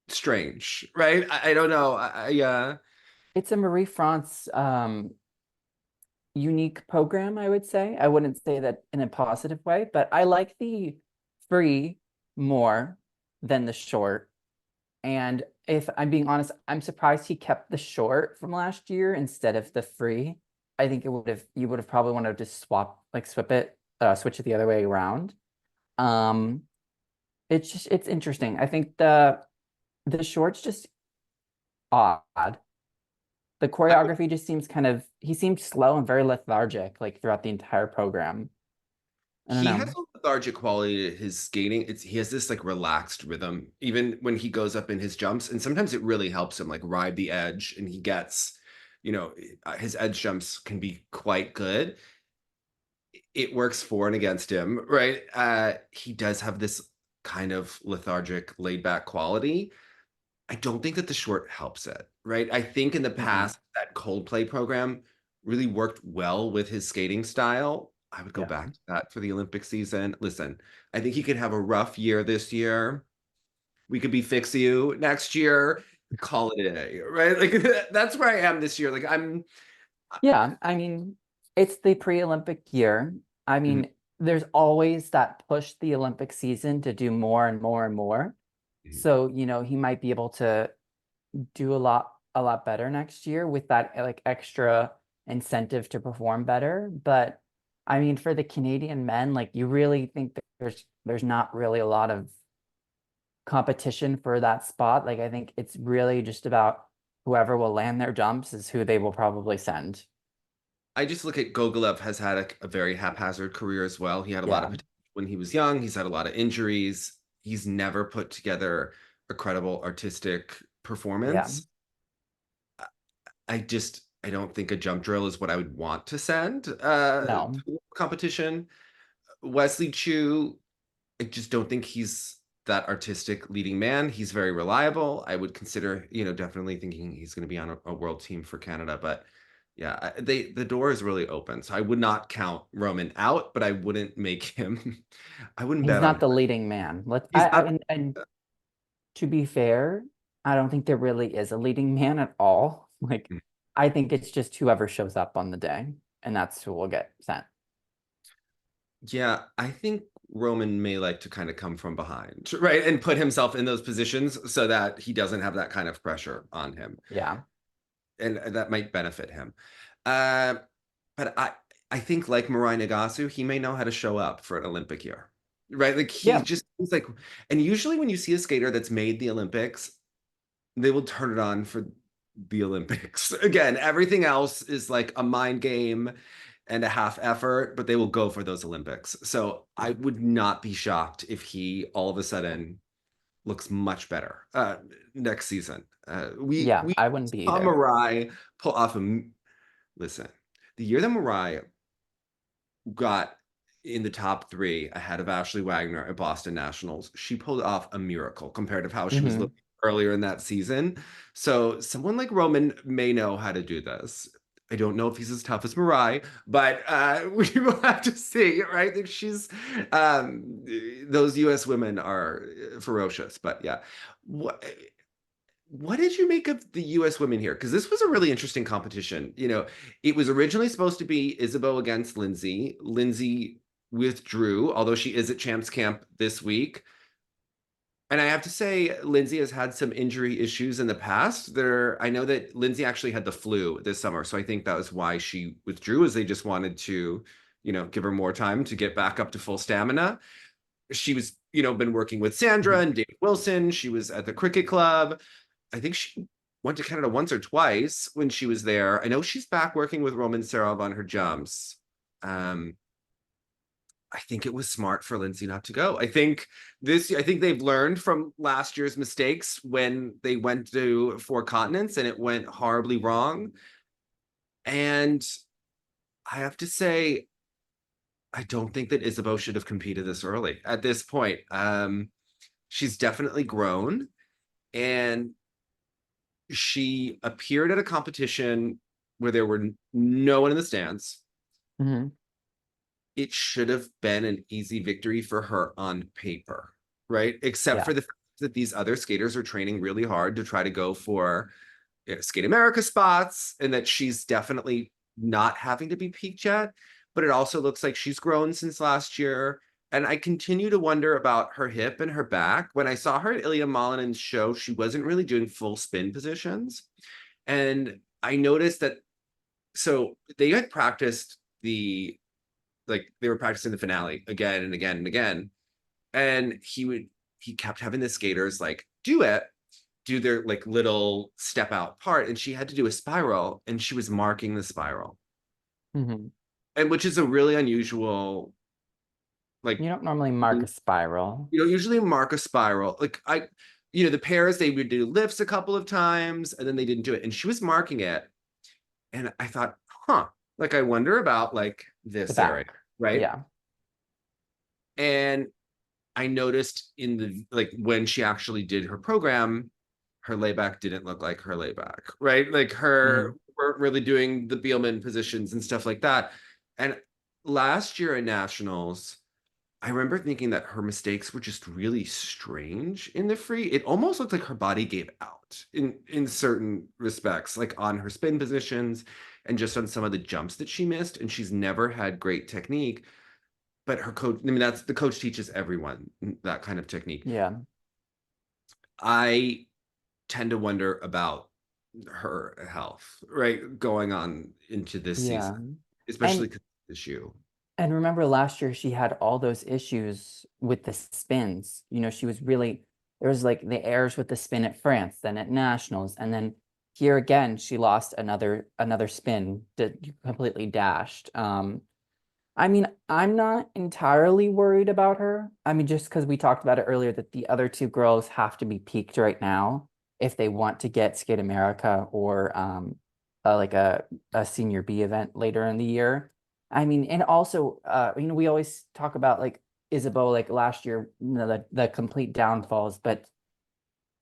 strange, right? I don't know. It's a Marie France unique program, I would say. I wouldn't say that in a positive way, but I like the free more than the short. And if I'm being honest, I'm surprised he kept the short from last year instead of the free. I think it would have you would have probably wanted to just switch it the other way around. Um, it's interesting. I think the short's just odd. The I choreography just seems he seemed slow and very lethargic like throughout the entire program. I don't He has know. a lethargic quality to his skating. He has this like relaxed rhythm, even when he goes up in his jumps, and sometimes it really helps him like ride the edge, and he gets, you know, his edge jumps can be quite good. It works for and against him, right? He does have this kind of lethargic, laid back quality. I don't think that the short helps it, right? I think in the Mm-mm. past that Coldplay program really worked well with his skating style. I would go Yeah. back to that for the Olympic season. Listen, I think he could have a rough year this year. We could be fix you next year. Call it a day, right? Like that's where I am this year. Like I'm. Yeah, I mean, it's the pre-Olympic year. I Mhm, mean, there's always that push the Olympic season to do more and more and more. mhm. So, he might be able to do a lot better next year with that like extra incentive to perform better. But I mean, for the Canadian men, like you really think that there's not really a lot of competition for that spot. Like, I think it's really just about whoever will land their jumps is who they will probably send. I just look at Gogolev has had a very haphazard career as well. He had a lot of Yeah. potential when he was young. He's had a lot of injuries. He's never put together a credible artistic Yeah. performance. I don't think a jump drill is what I would want to send No. to a competition. Wesley Chu, I just don't think he's that artistic leading man. He's very reliable. I would consider, definitely thinking he's going to be on a world team for Canada. But yeah, the door is really open. So I would not count Roman out, but I wouldn't make him. I wouldn't He's bet on not him. the leading man. He's not. And to be fair, I don't think there really is a leading man at all. Like, I think it's just whoever shows up on the day, and that's who will get sent. Yeah, I think Roman may like to kind of come from behind, right? And put himself in those positions so that he doesn't have that kind of pressure on him. Yeah. And that might benefit him. Uh, but I think like Mirai Nagasu, he may know how to show up for an Olympic year, right? Like he Yeah. just he's like, and usually when you see a skater that's made the Olympics, they will turn it on for the Olympics. Again, everything else is like a mind game and a half effort, but they will go for those Olympics. So I would not be shocked if he all of a sudden looks much better next season. Yeah, We I wouldn't be saw either. Mirai pull off a listen. The year that Mirai got in the top three ahead of Ashley Wagner at Boston Nationals, she pulled off a miracle compared to how she was Hmm. looking earlier in that season. So someone like Roman may know how to do this. I don't know if he's as tough as Mirai, but we will have to see, right? Like she's those U.S. women are ferocious, but yeah. What did you make of the U.S. women here? Because this was a really interesting competition. It was originally supposed to be Isabeau against Lindsay. Lindsay withdrew, although she is at Champs Camp this week. And I have to say, Lindsay has had some injury issues in the past. I know that Lindsay actually had the flu this summer, so I think that was why she withdrew, is they just wanted to, give her more time to get back up to full stamina. She was, been working with Sandra Hmm. and Dave Wilson. She was at the cricket club. I think she went to Canada once or twice when she was there. I know she's back working with Roman Serov on her jumps. Um, I think it was smart for Lindsay not to go. I think they've learned from last year's mistakes when they went to four continents and it went horribly wrong. And I have to say, I don't think that Isabeau should have competed this early at this point. She's definitely grown, and she appeared at a competition where there were no one in the stands. Hmm. It should have been an easy victory for her on paper, right? Except Yeah. for the fact that these other skaters are training really hard to try to go for Skate America spots, and that she's definitely not having to be peaked yet. But it also looks like she's grown since last year. And I continue to wonder about her hip and her back. When I saw her at Ilya Malinen's show, she wasn't really doing full spin positions. And I noticed that, so they had practiced they were practicing the finale again and again and again. And he kept having the skaters like do their like little step out part. And she had to do a spiral and she was marking the spiral. Hmm. And which is a really unusual, like, You don't normally mark a spiral. usually mark a spiral. The pairs, they would do lifts a couple of times and then they didn't do it. And she was marking it. And I thought, like, I wonder about like The this area, back. right? Yeah. And I noticed in the like when she actually did her program, her layback didn't look like her layback, right? Like Hmm. her weren't really doing the Beelman positions and stuff like that. And last year at Nationals, I remember thinking that her mistakes were just really strange in the free. It almost looked like her body gave out in certain respects, like on her spin positions and just on some of the jumps that she missed. And she's never had great technique. But her coach, I mean, that's the coach teaches everyone that kind of technique. Yeah. I tend to wonder about her health, right, going on into this season, Yeah. especially And because of the issue. and remember last year she had all those issues with the spins. She was really there was like the airs with the spin at France, then at nationals, and then here again she lost another spin, completely dashed. I mean, I'm not entirely worried about her. I mean, just because we talked about it earlier that the other two girls have to be peaked right now if they want to get Skate America or like a senior B event later in the year. I mean, and also, we always talk about like Isabeau, like last year, the complete downfalls, but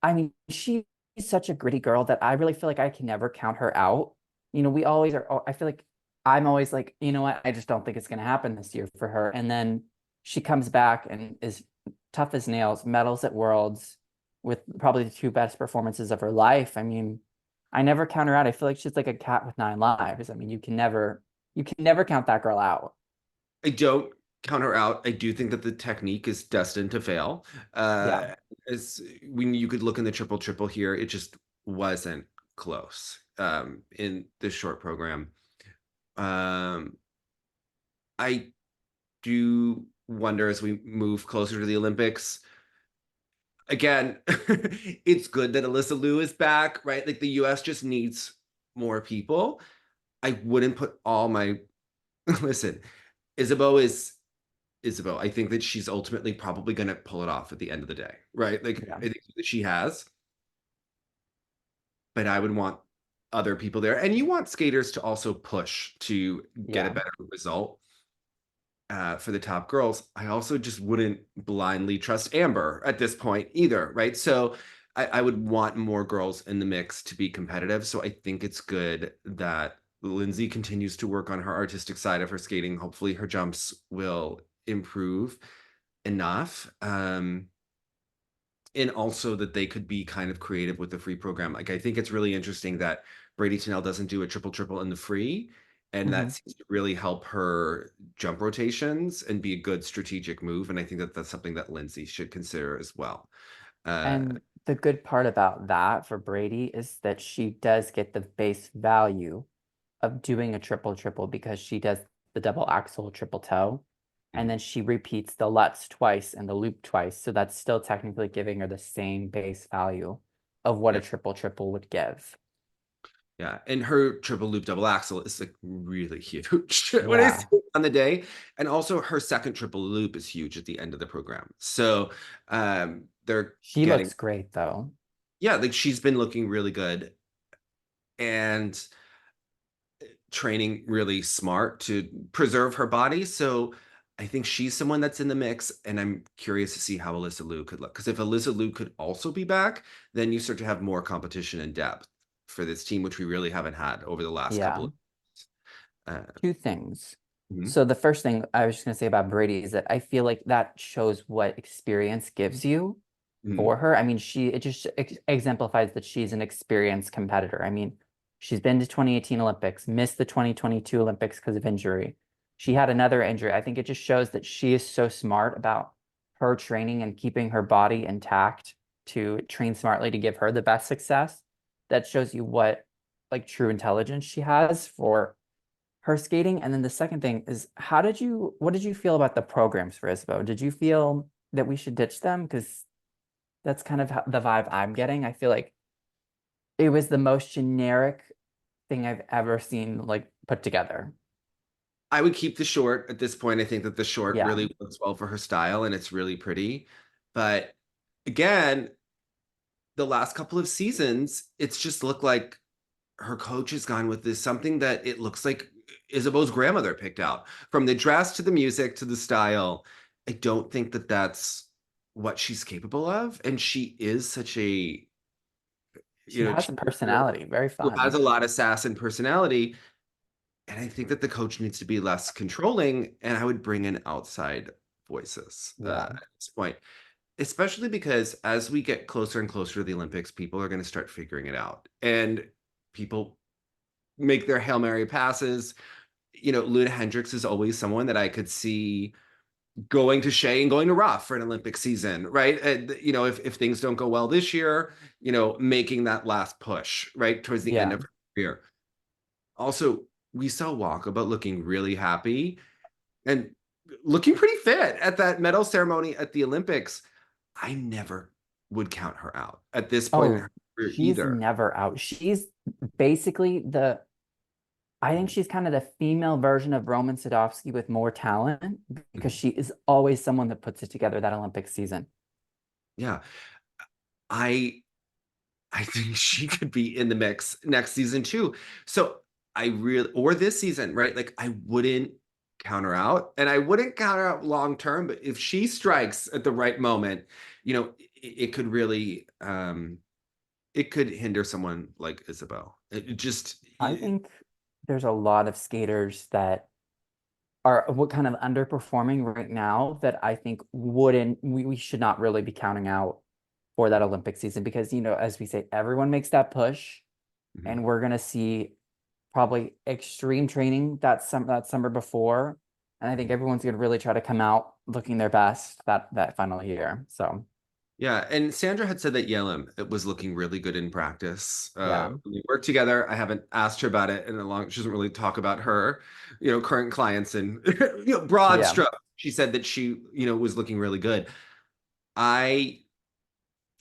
I mean, she's such a gritty girl that I really feel like I can never count her out. We always are. I feel like I'm always like, you know what? I just don't think it's going to happen this year for her. And then she comes back and is tough as nails, medals at Worlds with probably the two best performances of her life. I mean, I never count her out. I feel like she's like a cat with nine lives. I mean, you can never count that girl out. I don't count her out. I do think that the technique is destined to fail. Yeah. As when you could look in the triple triple here, it just wasn't close in this short program. Um, I do wonder as we move closer to the Olympics. Again, it's good that Alyssa Liu is back, right? Like the US just needs more people. I wouldn't put all my listen, Isabeau is Isabeau. I think that she's ultimately probably going to pull it off at the end of the day, right? Like Yeah. I think that she has, but I would want other people there, and you want skaters to also push to get a Yeah. better result for the top girls. I also just wouldn't blindly trust Amber at this point either, right? So I would want more girls in the mix to be competitive. So I think it's good that Lindsay continues to work on her artistic side of her skating. Hopefully her jumps will improve enough. And also that they could be kind of creative with the free program. Like I think it's really interesting that Brady Tennell doesn't do a triple triple in the free, and that Mhm. seems to really help her jump rotations and be a good strategic move. And I think that that's something that Lindsay should consider as well. Uh, And the good part about that for Brady is that she does get the base value of doing a triple triple because she does the double axel triple toe. And then she repeats the Lutz twice and the loop twice. So that's still technically giving her the same base value of what a yeah, triple triple would give. yeah, and her triple loop double axel is like really huge when I see Yeah. it on the day, and also her second triple loop is huge at the end of the program. So they're She getting looks great though. yeah, like she's been looking really good and training really smart to preserve her body. So I think she's someone that's in the mix, and I'm curious to see how Alyssa Liu could look. Because if Alyssa Liu could also be back, then you start to have more competition and depth for this team, which we really haven't had over the last couple Yeah. of Two things. mhm, So the first thing I was just gonna say about Brady is that I feel like that shows what experience gives you mhm, for her. I mean, it just exemplifies that she's an experienced competitor. I mean, she's been to 2018 Olympics, missed the 2022 Olympics because of injury. She had another injury. I think it just shows that she is so smart about her training and keeping her body intact to train smartly to give her the best success. That shows you what like true intelligence she has for her skating. And then the second thing is, what did you feel about the programs for ISBO? Did you feel that we should ditch them? Because that's kind of the vibe I'm getting. I feel like it was the most generic thing I've ever seen like put together. I would keep the short at this point. I think that the short Yeah. really works well for her style and it's really pretty. But again, the last couple of seasons, it's just looked like her coach has gone with this something that it looks like Isabeau's grandmother picked out from the dress to the music to the style. I don't think that that's what she's capable of, and she is such a She has a cheerleader personality, very who has fun. a lot of sass and personality. And I think that the coach needs to be less controlling, and I would bring in outside voices Yeah. at this point, especially because as we get closer and closer to the Olympics, people are going to start figuring it out, and people make their Hail Mary passes. Luna Hendricks is always someone that I could see going to Shea and going to Ruff for an Olympic season, right? If things don't go well this year, making that last push, right, towards the end Yeah. of her career. Also, we saw Walkabout looking really happy and looking pretty fit at that medal ceremony at the Olympics. I never would count her out at this point in Oh, her career she's either. never out. She's basically I think she's kind of the female version of Roman Sadovsky with more talent because Mhm. she is always someone that puts it together that Olympic season. Yeah. I I think she could be in the mix next season too. So I really, or this season, right? Like I wouldn't count her out, and I wouldn't count her out long term. But if she strikes at the right moment, it could really, it could hinder someone like Isabel. It just, I think there's a lot of skaters that are what kind of underperforming right now that I think wouldn't we should not really be counting out for that Olympic season because as we say, everyone makes that push Mhm. and we're gonna see probably extreme training that summer before. And I think everyone's gonna really try to come out looking their best that final year. So Yeah, and Sandra had said that Yelem it was looking really good in practice. yeah, We worked together. I haven't asked her about it in a long. She doesn't really talk about her, current clients and broad yeah, stroke. She said that she, was looking really good. I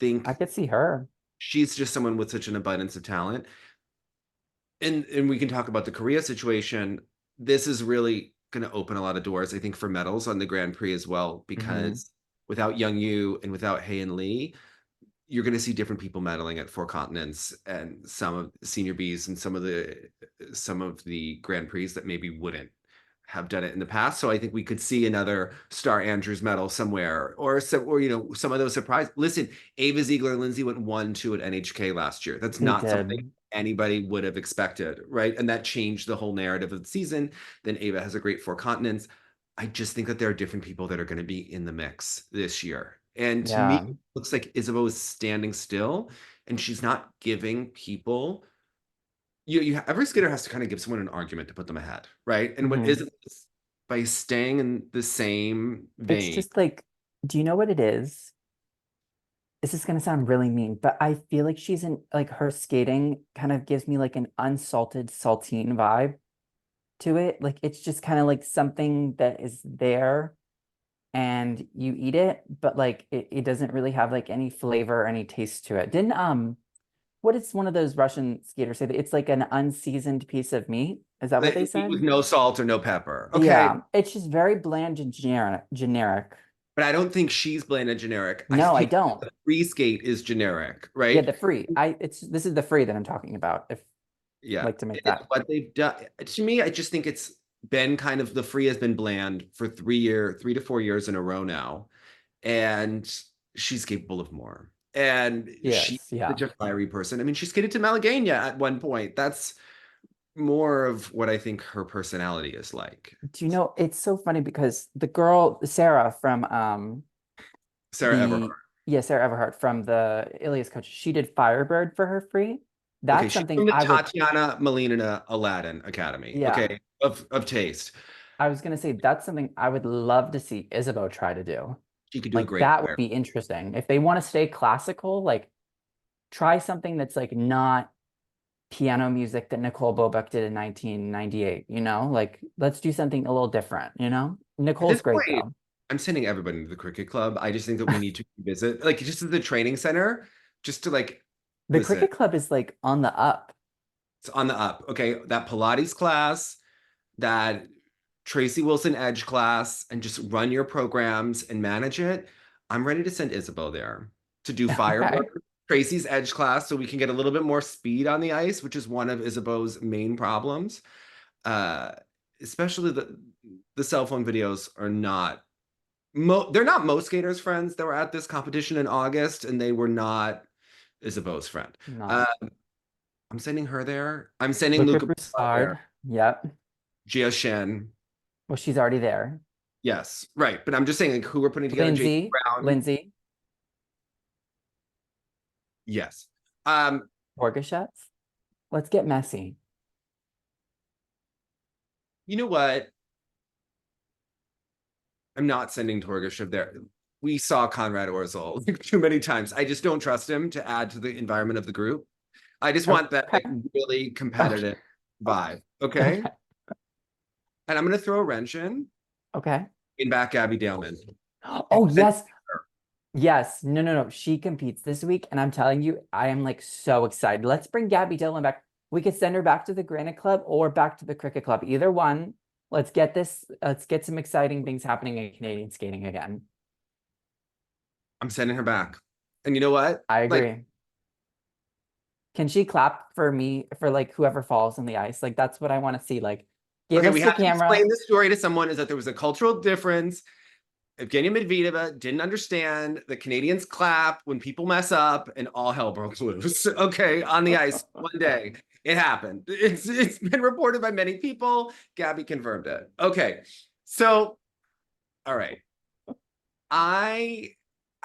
I think could see her. she's just someone with such an abundance of talent. And we can talk about the Korea situation. This is really going to open a lot of doors, I think, for medals on the Grand Prix as well, Hmm. because without Young Yu and without Hae and Lee, you're going to see different people medaling at four continents and some of senior Bs and some of the Grand Prix that maybe wouldn't have done it in the past. So I think we could see another Star Andrews medal somewhere, or some of those surprise. Listen, Ava Ziegler and Lindsay went 1-2 at NHK last year. That's They not something did. anybody would have expected, right? And that changed the whole narrative of the season. Then Ava has a great four continents. I just think that there are different people that are going to be in the mix this year. And to me, Yeah. it looks like Isabeau is standing still and she's not giving people every skater has to kind of give someone an argument to put them ahead, right? And what Hmm. Isabeau is by staying in the same It's vein, just like, do you know what it is? This is gonna sound really mean, but I feel like she's in like her skating kind of gives me like an unsalted saltine vibe to it. Like it's just kind of like something that is there and you eat it, but like it doesn't really have like any flavor or any taste to it. Didn't what is one of those Russian skaters say that it's like an unseasoned piece of meat? Is that what they with said? no salt or no pepper. Okay. Yeah, it's just very bland and generic. But I don't think she's bland and generic. I No, I think don't. the free skate is generic, Yeah, right? the free. This is the free that I'm talking about. If Yeah. like to make It's that. what they've done. To me, I just think it's been kind of the free has been bland for 3 to 4 years in a row now. And she's capable of more. And she's Yes, yeah. such a fiery person. I mean, she skated to Malagueña at one point. That's more of what I think her personality is like. Do you know it's so funny because the girl Sarah from Sarah the Everhart. yeah, Sarah Everhart from the Ilias coach, she did Firebird for her free. Okay, That's she's something from the I would Tatiana Molina Aladdin Academy. yeah. Okay, of taste. I was gonna say that's something I would love to see Isabeau try to do. She could do a Like great that would fire. be interesting. If they want to stay classical, like try something that's like not piano music that Nicole Bobuck did in 1998, Like let's do something a little different, At Nicole's this great point, though. I'm sending everybody to the cricket club. I just think that we need to visit, like, just as the training center, just to like The listen. cricket club is like on the up. It's on the up. Okay, that Pilates class, that Tracy Wilson Edge class, and just run your programs and manage it. I'm ready to send Isabel there to do Firebird, Okay. Tracy's Edge class, so we can get a little bit more speed on the ice, which is one of Isabeau's main problems. Uh, Especially the cell phone videos are not they're not most skaters' friends that were at this competition in August, and they were not Isabeau's friend. Uh, No. I'm sending her there. I'm sending Luca Luca there. Broussard. Yep. Gia Shen. Well, she's already there. Yes, right. But I'm just saying, like, who we're putting together, Jake Lindsay. Brown. Lindsay. Yes. Borgashev. Let's get messy. You know what? I'm not sending Torgashev there. We saw Conrad Orzel too many times. I just don't trust him to add to the environment of the group. I just want that Okay. like really Okay. competitive vibe. Okay. Okay. And I'm gonna throw a wrench in Okay. back Abby Daleman. Oh, yes. Yes, no. She competes this week, and I'm telling you, I am like so excited. Let's bring Gabby Dillon back. We could send her back to the Granite Club or back to the Cricket Club. Either one. Let's get this. Let's get some exciting things happening in Canadian skating again. I'm sending her back. And you know what? I Like, agree. Can she clap for me for like whoever falls on the ice? Like that's what I want to see. Like, give okay, we us the have to camera. explain this story to someone is that there was a cultural difference. Evgenia Medvedeva didn't understand the Canadians clap when people mess up and all hell broke loose. Okay, on the ice one day. It happened. It's been reported by many people. Gabby confirmed it. Okay. So, all right. I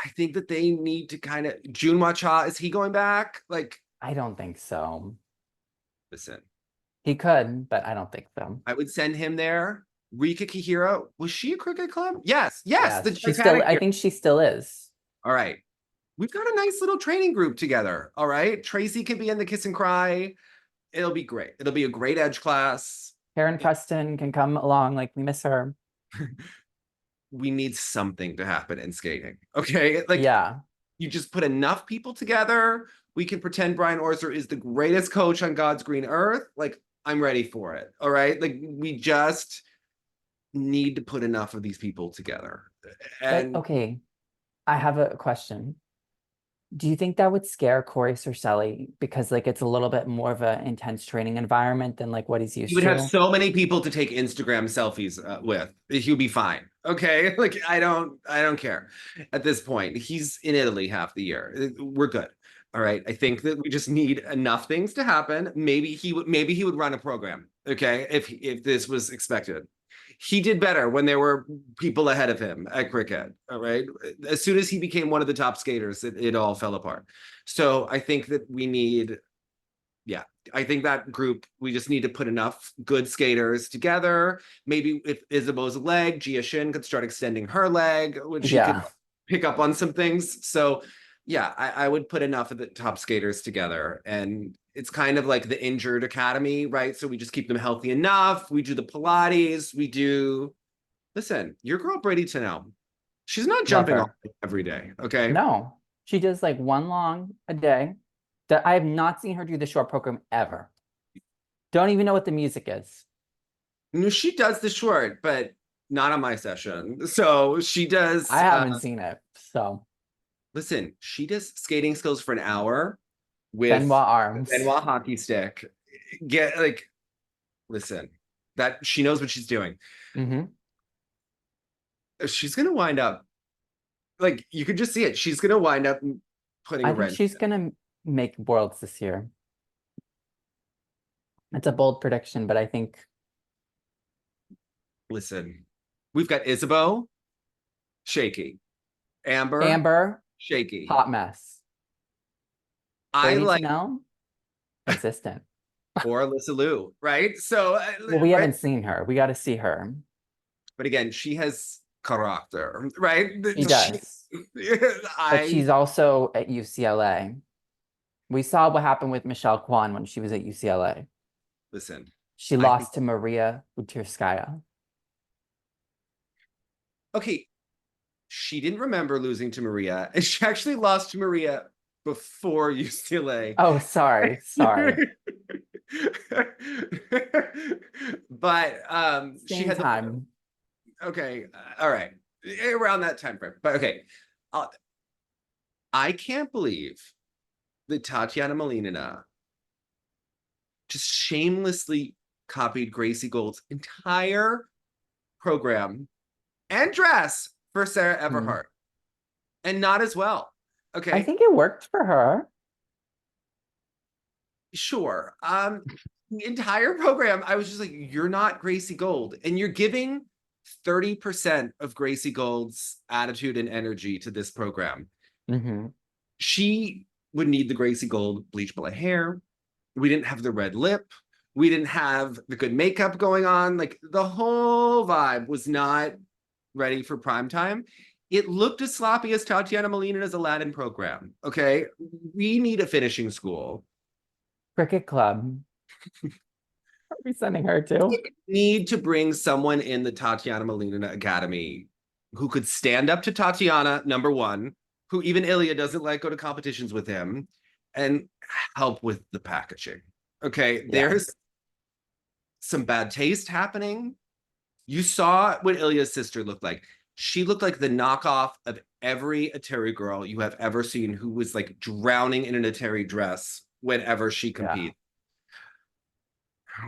I think that they need to kind of Junhwa Cha, is he going back? Like, I don't think so. listen, He could, but I don't think so. I would send him there. Rika Kihira, was she a cricket club? Yes, yes, the Yes, she still, Titanic. I think she still is. All right. We've got a nice little training group together. All right. Tracy can be in the kiss and cry. It'll be great. It'll be a great edge class. Karen Preston can come along. Like we miss her. We need something to happen in skating. Okay. Like, Yeah. you just put enough people together. We can pretend Brian Orser is the greatest coach on God's green earth. Like, I'm ready for it. All right. Like, we just need to put enough of these people together. But And okay, I have a question. Do you think that would scare Corey Cercelli because like it's a little bit more of an intense training environment than like what he's he used would have to? so many people to take Instagram selfies with. He'll be fine. Okay, like I don't care. At this point, he's in Italy half the year. We're good. All right. I think that we just need enough things to happen. Maybe he would run a program. Okay, if this was expected. He did better when there were people ahead of him at cricket. All right. As soon as he became one of the top skaters, it all fell apart. So I think that we need, yeah, I think that group, we just need to put enough good skaters together. Maybe if Isabeau's leg, Gia Shin could start extending her leg when she could Yeah. pick up on some things. So yeah, I would put enough of the top skaters together. And it's kind of like the injured academy, right? So we just keep them healthy enough. We do the Pilates, listen, your girl Brady Tennell, she's not Love jumping on her. every day. Okay. No, she does like one long a day. That I have not seen her do the short program ever. Don't even know what the music is. No, she does the short, but not on my session. So she I does, haven't seen it. So listen, she does skating skills for an hour with Benoit arms. Benoit hockey stick. Get like, listen, that she knows what she's doing. Hmm. She's gonna wind up like you could just see it. She's gonna wind up putting I a think wrench. she's gonna make worlds this year. It's a bold prediction, but I think Listen, we've got Isabeau, shaky. Amber, Amber, shaky. hot mess. I Brady like Tennell, consistent. or Alyssa Liu, right? So, Well, we right. haven't seen her. We got to see her. But again, she has character, right? She She, does. But I she's also at UCLA. We saw what happened with Michelle Kwan when she was at UCLA. listen. She I think lost to Maria Utirskaya. okay. She didn't remember losing to Maria, and she actually lost to Maria before UCLA. Oh, sorry. Sorry. But she Same had time. okay, all right, around that time frame. But okay, uh, I can't believe that Tatiana Malinina just shamelessly copied Gracie Gold's entire program and dress for Sarah Hmm. Everhart, and not as well. I Okay, think it worked for her. sure. The entire program, I was just like, you're not Gracie Gold, and you're giving 30% of Gracie Gold's attitude and energy to this program. Hmm. She would need the Gracie Gold bleach blonde hair. We didn't have the red lip. We didn't have the good makeup going on. Like the whole vibe was not ready for prime time. It looked as sloppy as Tatiana Molina's Aladdin program. Okay. We need a finishing school. Cricket Club. Are we sending her too? Need to bring someone in the Tatiana Molina Academy who could stand up to Tatiana, number one, who even Ilya doesn't like go to competitions with him, and help with the packaging. Okay, Yeah. there's some bad taste happening. You saw what Ilya's sister looked like. She looked like the knockoff of every Atari girl you have ever seen who was like drowning in an Atari dress whenever she Yeah. competes.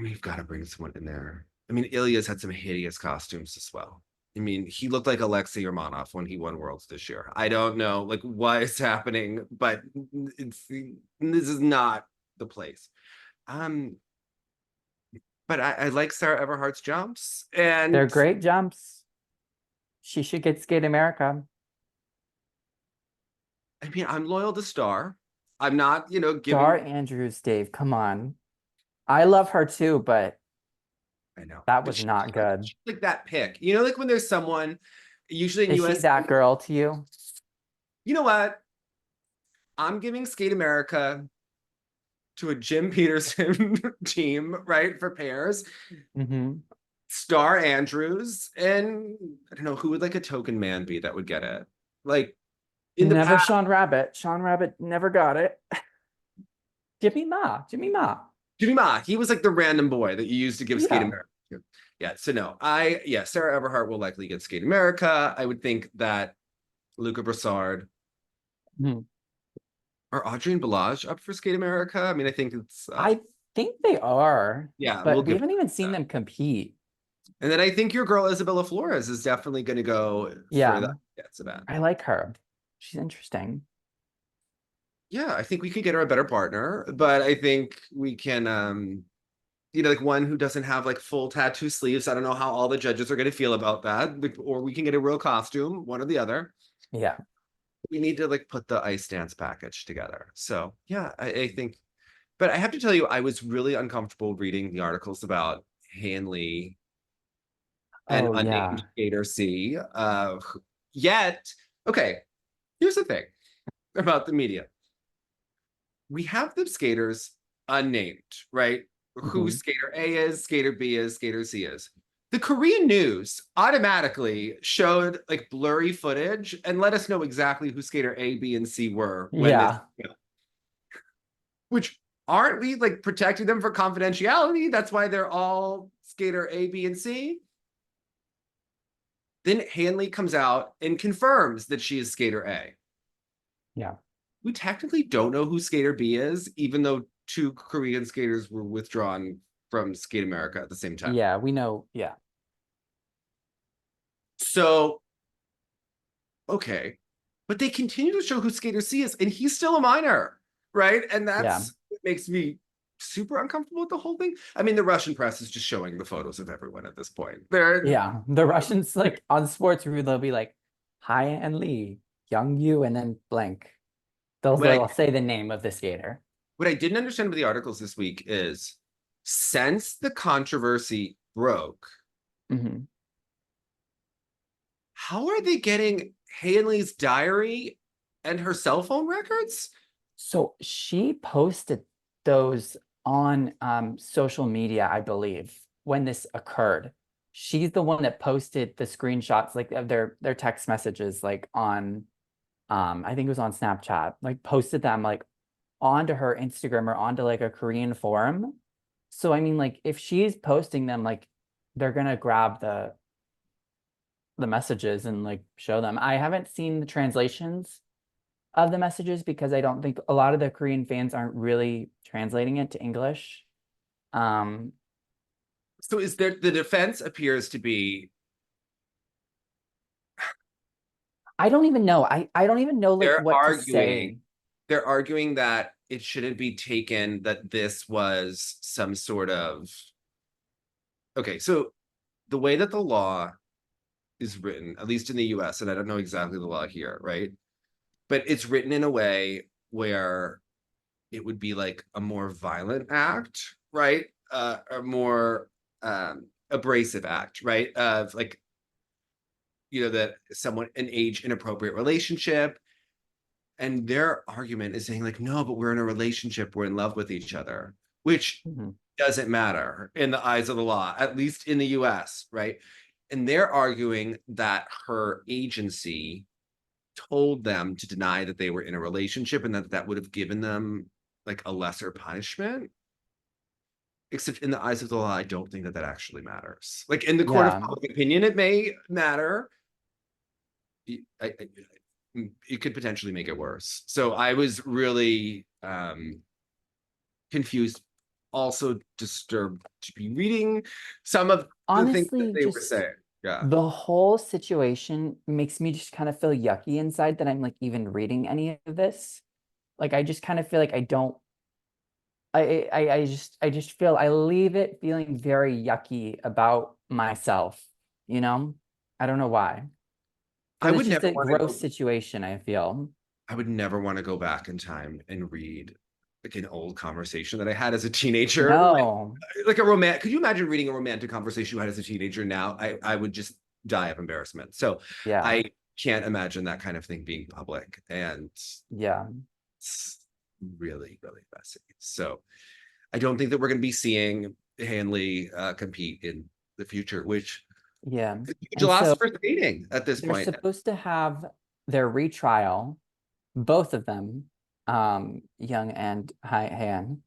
We've got to bring someone in there. I mean, Ilya's had some hideous costumes as well. I mean, he looked like Alexei Romanov when he won Worlds this year. I don't know like what is happening, but this is not the place. Um, but I like Sarah Everhart's jumps, They're and great jumps. She should get Skate America. I mean, I'm loyal to Star. I'm not, Dar giving. Andrews, Dave, come on. I love her too, but I know, that but was not good. she's like that pick. Like when there's someone, usually in Is she US, that girl to you? you know what? I'm giving Skate America to a Jim Peterson team, right? For pairs. Mm-hmm. Star Andrews, and I don't know who would like a token man be that would get it. Like in the Never past, Sean Rabbit. Sean Rabbit never got it. Jimmy Ma. Jimmy Ma. Jimmy Ma, he was like the random boy that you used to give Skate Yeah. America to. Yeah, so no, Sarah Everhart will likely get Skate America. I would think that Luca Broussard Mhm. or Audrey and Balaj up for Skate America. I mean, I think it's I think they are, yeah, we'll but we give haven't even seen that. them compete. And then I think your girl Isabella Flores is definitely going to go for Yeah, that. Yeah, it's a bad. I like her. She's interesting. Yeah, I think we could get her a better partner, but I think we can like one who doesn't have like full tattoo sleeves. I don't know how all the judges are going to feel about that, or we can get a real costume, one or the other. Yeah. We need to like put the ice dance package together. So yeah, I think, but I have to tell you, I was really uncomfortable reading the articles about Hanley and Oh, unnamed yeah. skater C. Yet, okay, here's the thing about the media. We have the skaters unnamed, right? Who Mhm. skater A is, skater B is, skater C is. The Korean news automatically showed like blurry footage and let us know exactly who skater A, B, and C were when this, Yeah. which aren't we like protecting them for confidentiality? That's why they're all skater A, B, and C. Then Hanley comes out and confirms that she is skater A. Yeah. We technically don't know who skater B is, even though two Korean skaters were withdrawn from Skate America at the same time. Yeah, we know. Yeah. So, okay. But they continue to show who skater C is, and he's still a minor, right? And Yeah. that's what makes me super uncomfortable with the whole thing. I mean, the Russian press is just showing the photos of everyone at this point. They're Yeah. The Russians, like on Sports Review, they'll be like, Hi and Lee, Young Yu, and then blank. what I They'll say the name of the skater. what I didn't understand with the articles this week is since the controversy broke, Mhm. how are they getting Hanley's diary and her cell phone records? So she posted those on social media, I believe, when this occurred. She's the one that posted the screenshots like of their text messages like on I think it was on Snapchat, like posted them like onto her Instagram or onto like a Korean forum. So I mean like if she's posting them like they're gonna grab the messages and like show them. I haven't seen the translations of the messages because I don't think a lot of the Korean fans aren't really translating it to English. Um, So is there the defense appears to be I don't even know. I don't even know like they're what to arguing say. they're arguing that it shouldn't be taken that this was some sort of okay, so the way that the law is written, at least in the US, and I don't know exactly the law here, right? But it's written in a way where it would be like a more violent act, right? A more abrasive act, right? Of like, that someone an age inappropriate relationship. And their argument is saying, like, no, but we're in a relationship, we're in love with each other, which Mhm. doesn't matter in the eyes of the law, at least in the US, right? And they're arguing that her agency told them to deny that they were in a relationship and that that would have given them like a lesser punishment. Except in the eyes of the law, I don't think that that actually matters. Like in the court of Yeah. public opinion, it may matter. It could potentially make it worse. So I was really confused, also disturbed to be reading some of the things that Honestly, they were just saying. Yeah. the whole situation makes me just kind of feel yucky inside that I'm like even reading any of this. Like I just kind of feel like I don't I just feel I leave it feeling very yucky about myself, you know? I don't know why. I Because it's would just never a want to gross go situation, I feel. I would never want to go back in time and read like an old conversation that I had as a teenager. No. Like a romantic, could you imagine reading a romantic conversation you had as a teenager now? I would just die of embarrassment. So Yeah. I can't imagine that kind of thing being public. And Yeah. it's really, really messy. So I don't think that we're going to be seeing Hanley compete in the future, which Yeah. is a huge And loss so for skating at this they're point. supposed to have their retrial, both of them, Young and Han,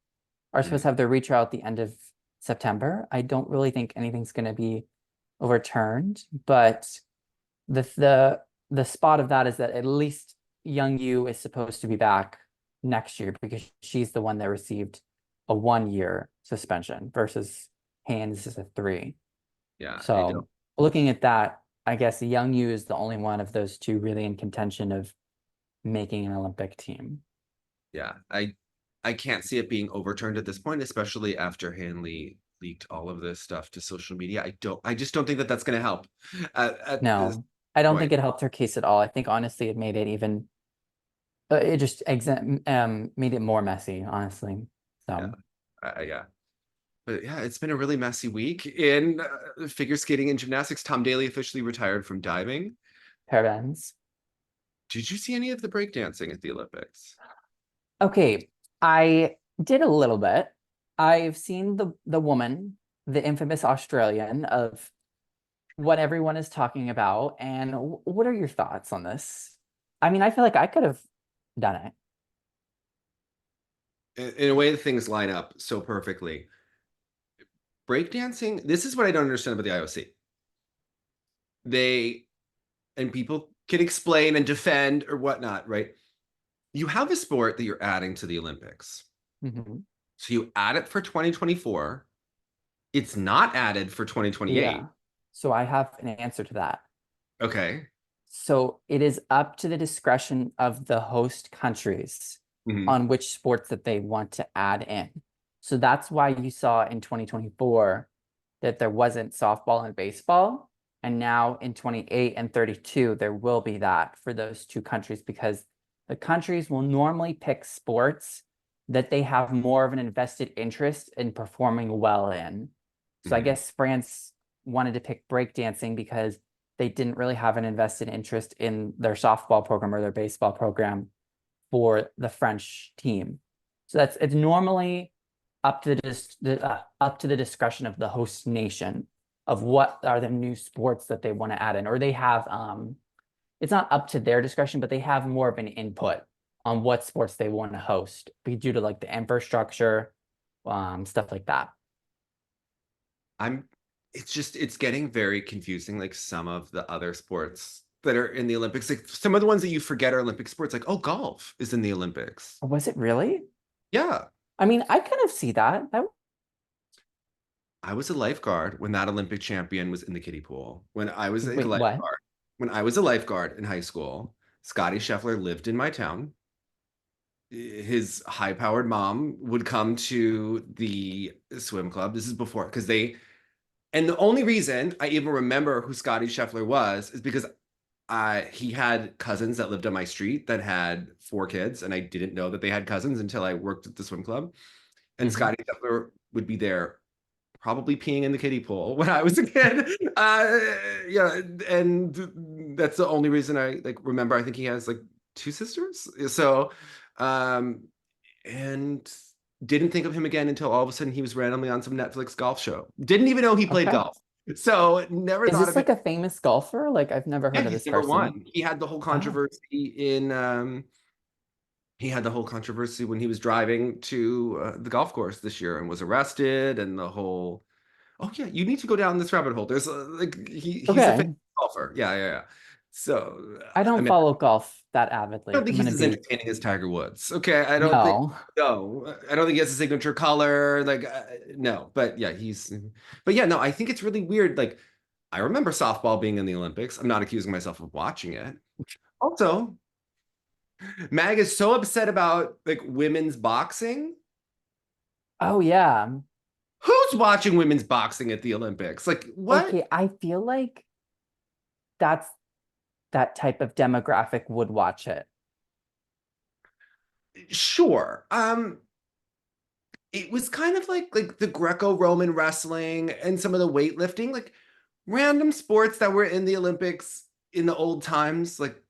are supposed Mm. to have their retrial at the end of September. I don't really think anything's going to be overturned, but the spot of that is that at least Young Yu is supposed to be back next year because she's the one that received a 1 year suspension versus Han's is a 3. Yeah, I don't. So looking at that, I guess Young Yu is the only one of those two really in contention of making an Olympic team. Yeah, I can't see it being overturned at this point, especially after Hanley leaked all of this stuff to social media. I just don't think that that's going to help at this No, I don't think point. it helped her case at all. I think honestly it made it even it just made it more messy, honestly. Yeah, So yeah. But yeah, it's been a really messy week in figure skating and gymnastics. Tom Daley officially retired from diving. parabens. Did you see any of the breakdancing at the Olympics? Okay, I did a little bit. I've seen the woman, the infamous Australian of what everyone is talking about, and what are your thoughts on this? I mean, I feel like I could have done it. In a way, things line up so perfectly. Breakdancing, this is what I don't understand about the IOC. They, and people can explain and defend or whatnot, right? You have a sport that you're adding to the Olympics. Mhm. So you add it for 2024. It's not added for 2028. Yeah. So I have an answer to that. Okay. So it is up to the discretion of the host countries Mhm. on which sports that they want to add in. So that's why you saw in 2024 that there wasn't softball and baseball. And now in 28 and 32, there will be that for those two countries because the countries will normally pick sports that they have more of an invested interest in performing well in. So I Mhm. guess France wanted to pick breakdancing because they didn't really have an invested interest in their softball program or their baseball program for the French team. So that's it's normally up to up to the discretion of the host nation of what are the new sports that they want to add in, or they have it's not up to their discretion, but they have more of an input on what sports they want to host due to like the infrastructure, stuff like that. I'm it's just it's getting very confusing, like some of the other sports that are in the Olympics. Like some of the ones that you forget are Olympic sports, like, oh, golf is in the Olympics. Was it really? Yeah. I mean, I kind of see that. That I was a lifeguard when that Olympic champion was in the kiddie pool. wait, what? When I was a lifeguard in high school, Scotty Scheffler lived in my town. His high-powered mom would come to the swim club. This is before because they and the only reason I even remember who Scotty Scheffler was is because he had cousins that lived on my street that had 4 kids, and I didn't know that they had cousins until I worked at the swim club. And Mhm. Scotty Scheffler would be there probably peeing in the kiddie pool when I was a kid. Yeah, and that's the only reason I like remember. I think he has like 2 sisters. So, um, and didn't think of him again until all of a sudden he was randomly on some Netflix golf show. Didn't even know he played Okay. golf. So never Is thought this of it. like a famous golfer? Like I've never Yeah, heard of he's this number person. one. He had the whole Oh, controversy in he had the whole controversy when he was driving to the golf course this year and was arrested and the whole. Oh yeah, you need to go down this rabbit hole. There's like he's a famous okay. golfer. Yeah, yeah, yeah. So I I don't mean, follow golf that I don't avidly. think I'm he's gonna as be entertaining as Tiger Woods. Okay, I don't think. no. No, I don't think he has a signature color. Like no, but yeah, he's. But yeah, no, I think it's really weird. Like I remember softball being in the Olympics. I'm not accusing myself of watching it. Also, Mag is so upset about like women's boxing. Oh yeah. Who's watching women's boxing at the Olympics? Like what? Okay, I feel like that's that type of demographic would watch it. Sure. It was kind of like the Greco-Roman wrestling and some of the weightlifting, like random sports that were in the Olympics in the old times. Like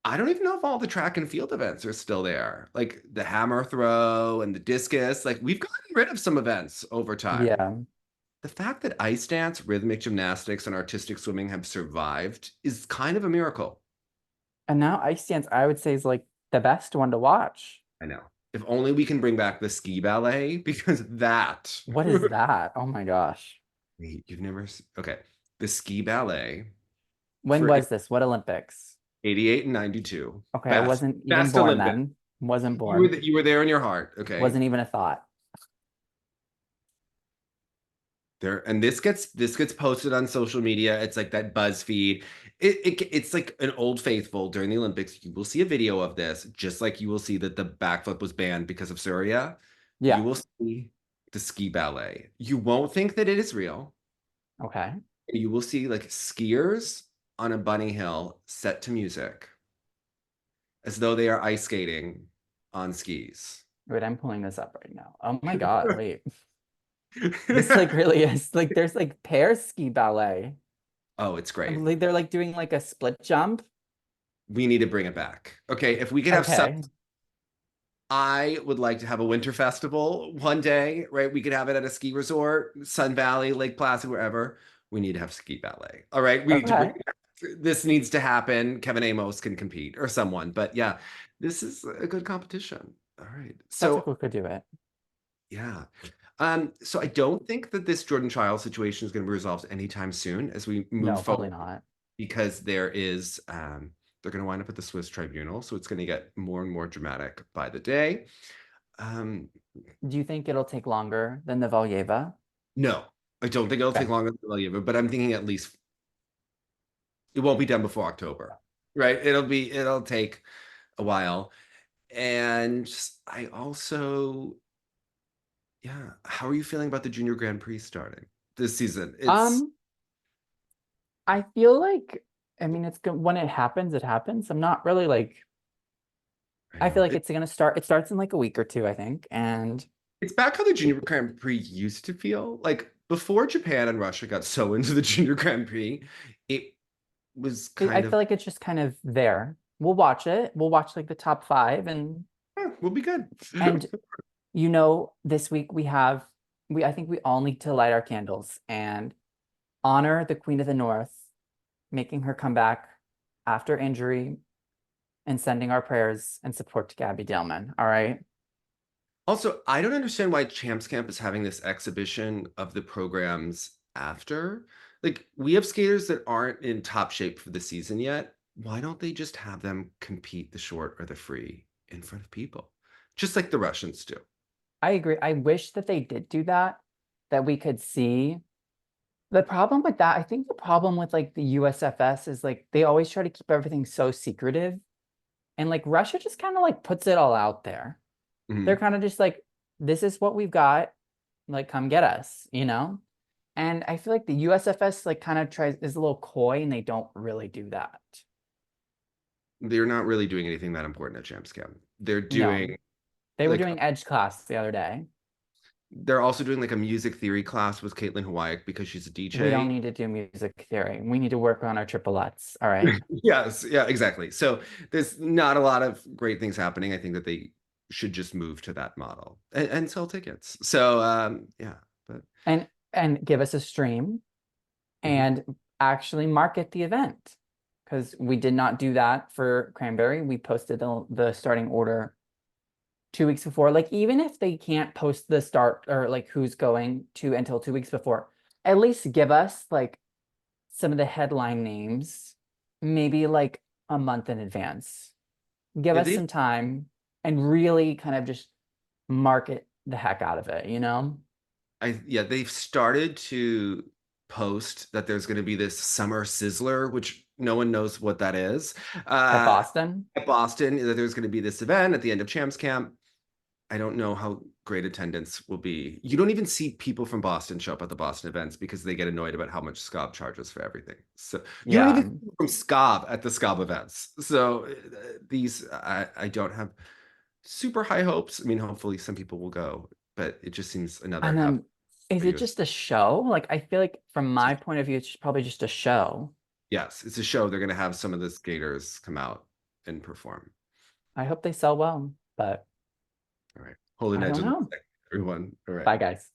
I don't even know if all the track and field events are still there. Like the hammer throw and the discus. Like we've gotten rid of some events over time. Yeah. The fact that ice dance, rhythmic gymnastics, and artistic swimming have survived is kind of a miracle. And now ice dance, I would say, is like the best one to watch. I know. If only we can bring back the ski ballet, because that. What is that? Oh my gosh. Wait, okay. The ski ballet When for was this? What Olympics? 88 and 92. Okay, I Best, wasn't even best born Olympic. then. Wasn't You were born. you were there in your heart, okay? Wasn't even a thought. There and this gets posted on social media. It's like that BuzzFeed. It's like an old faithful during the Olympics. You will see a video of this, just like you will see that the backflip was banned because of Syria. You Yeah. will see the ski ballet. You won't think that it is real. Okay. You will see like skiers on a bunny hill set to music as though they are ice skating on skis. Wait, I'm pulling this up right now. Oh my God, wait. This like really is like there's like pair ski ballet. Oh, it's I great. believe they're like doing like a split jump. We need to bring it back. Okay, if we could have some, Okay. I would like to have a winter festival one day, right? We could have it at a ski resort, Sun Valley, Lake Placid, wherever. We need to have ski ballet. All right, we need to bring Okay. it back. This needs to happen. Kevin Amos can compete or someone, but yeah, this is a good competition. All right. That's like So we could do it. yeah. So I don't think that this Jordan Chiles situation is going to be resolved anytime soon as we move No, forward probably not. because they're going to wind up at the Swiss tribunal, so it's going to get more and more dramatic by the day. Um, Do you think it'll take longer than the Valyeva? no, I don't think it'll take Okay. longer than Valyeva, but I'm thinking at least it won't be done before October, right? It'll take a while. And I also, yeah, how are you feeling about the Junior Grand Prix starting this season? It's Um, I feel like I mean it's good when it happens, it happens. I'm not really like I I feel know like it's gonna start. It starts in like a week or two, I think. And it's back how the Junior Grand Prix used to feel. Like before Japan and Russia got so into the Junior Grand Prix, it was I kind of feel like it's just kind of there. We'll watch it. We'll watch like the top five we'll be good. and this week we I think we all need to light our candles and honor the Queen of the North, making her come back after injury and sending our prayers and support to Gabby Dillman. All right. Also, I don't understand why Champs Camp is having this exhibition of the programs after. Like, we have skaters that aren't in top shape for the season yet. Why don't they just have them compete the short or the free in front of people? Just like the Russians do. I agree. I wish that they did do that, that we could see. The problem with that, I think the problem with like the USFS is like they always try to keep everything so secretive. And like Russia just kind of like puts it all out there. They're Mhm. kind of just like, this is what we've got. Like, come get us, you know? And I feel like the USFS like kind of tries is a little coy and they don't really do that. They're not really doing anything that important at Champs Camp. They're No, doing they were like doing edge class the other day. they're also doing like a music theory class with Caitlin Hawaii because she's a We don't DJ. need to do music theory. We need to work on our triplets. All right. Yes, yeah, exactly. So there's not a lot of great things happening. I think that they should just move to that model and sell tickets. So yeah, but And and give us a stream Mhm. and actually market the event. Because we did not do that for Cranberry. We posted the starting order 2 weeks before. Like, even if they can't post the start or like who's going to until 2 weeks before, at least give us like some of the headline names, maybe like a month in advance. Give Yeah, us they some time and really kind of just market the heck out of it, you know? yeah, they've started to post that there's going to be this summer sizzler, which no one knows what that is. At Uh, Boston. at Boston, that there's going to be this event at the end of Champs Camp. I don't know how great attendance will be. You don't even see people from Boston show up at the Boston events because they get annoyed about how much Scob charges for everything. So you don't even Yeah. see people from Scob at the Scob events. So these, I don't have super high hopes. I mean, hopefully some people will go, but it just seems another And half then is for it you. just a show? Like, I feel like from my point of view, it's probably just a show. Yes, it's a show. They're going to have some of the skaters come out and perform. I hope they sell well, but All right. Hold an I edge don't on the know. second, everyone. All right. Bye, guys.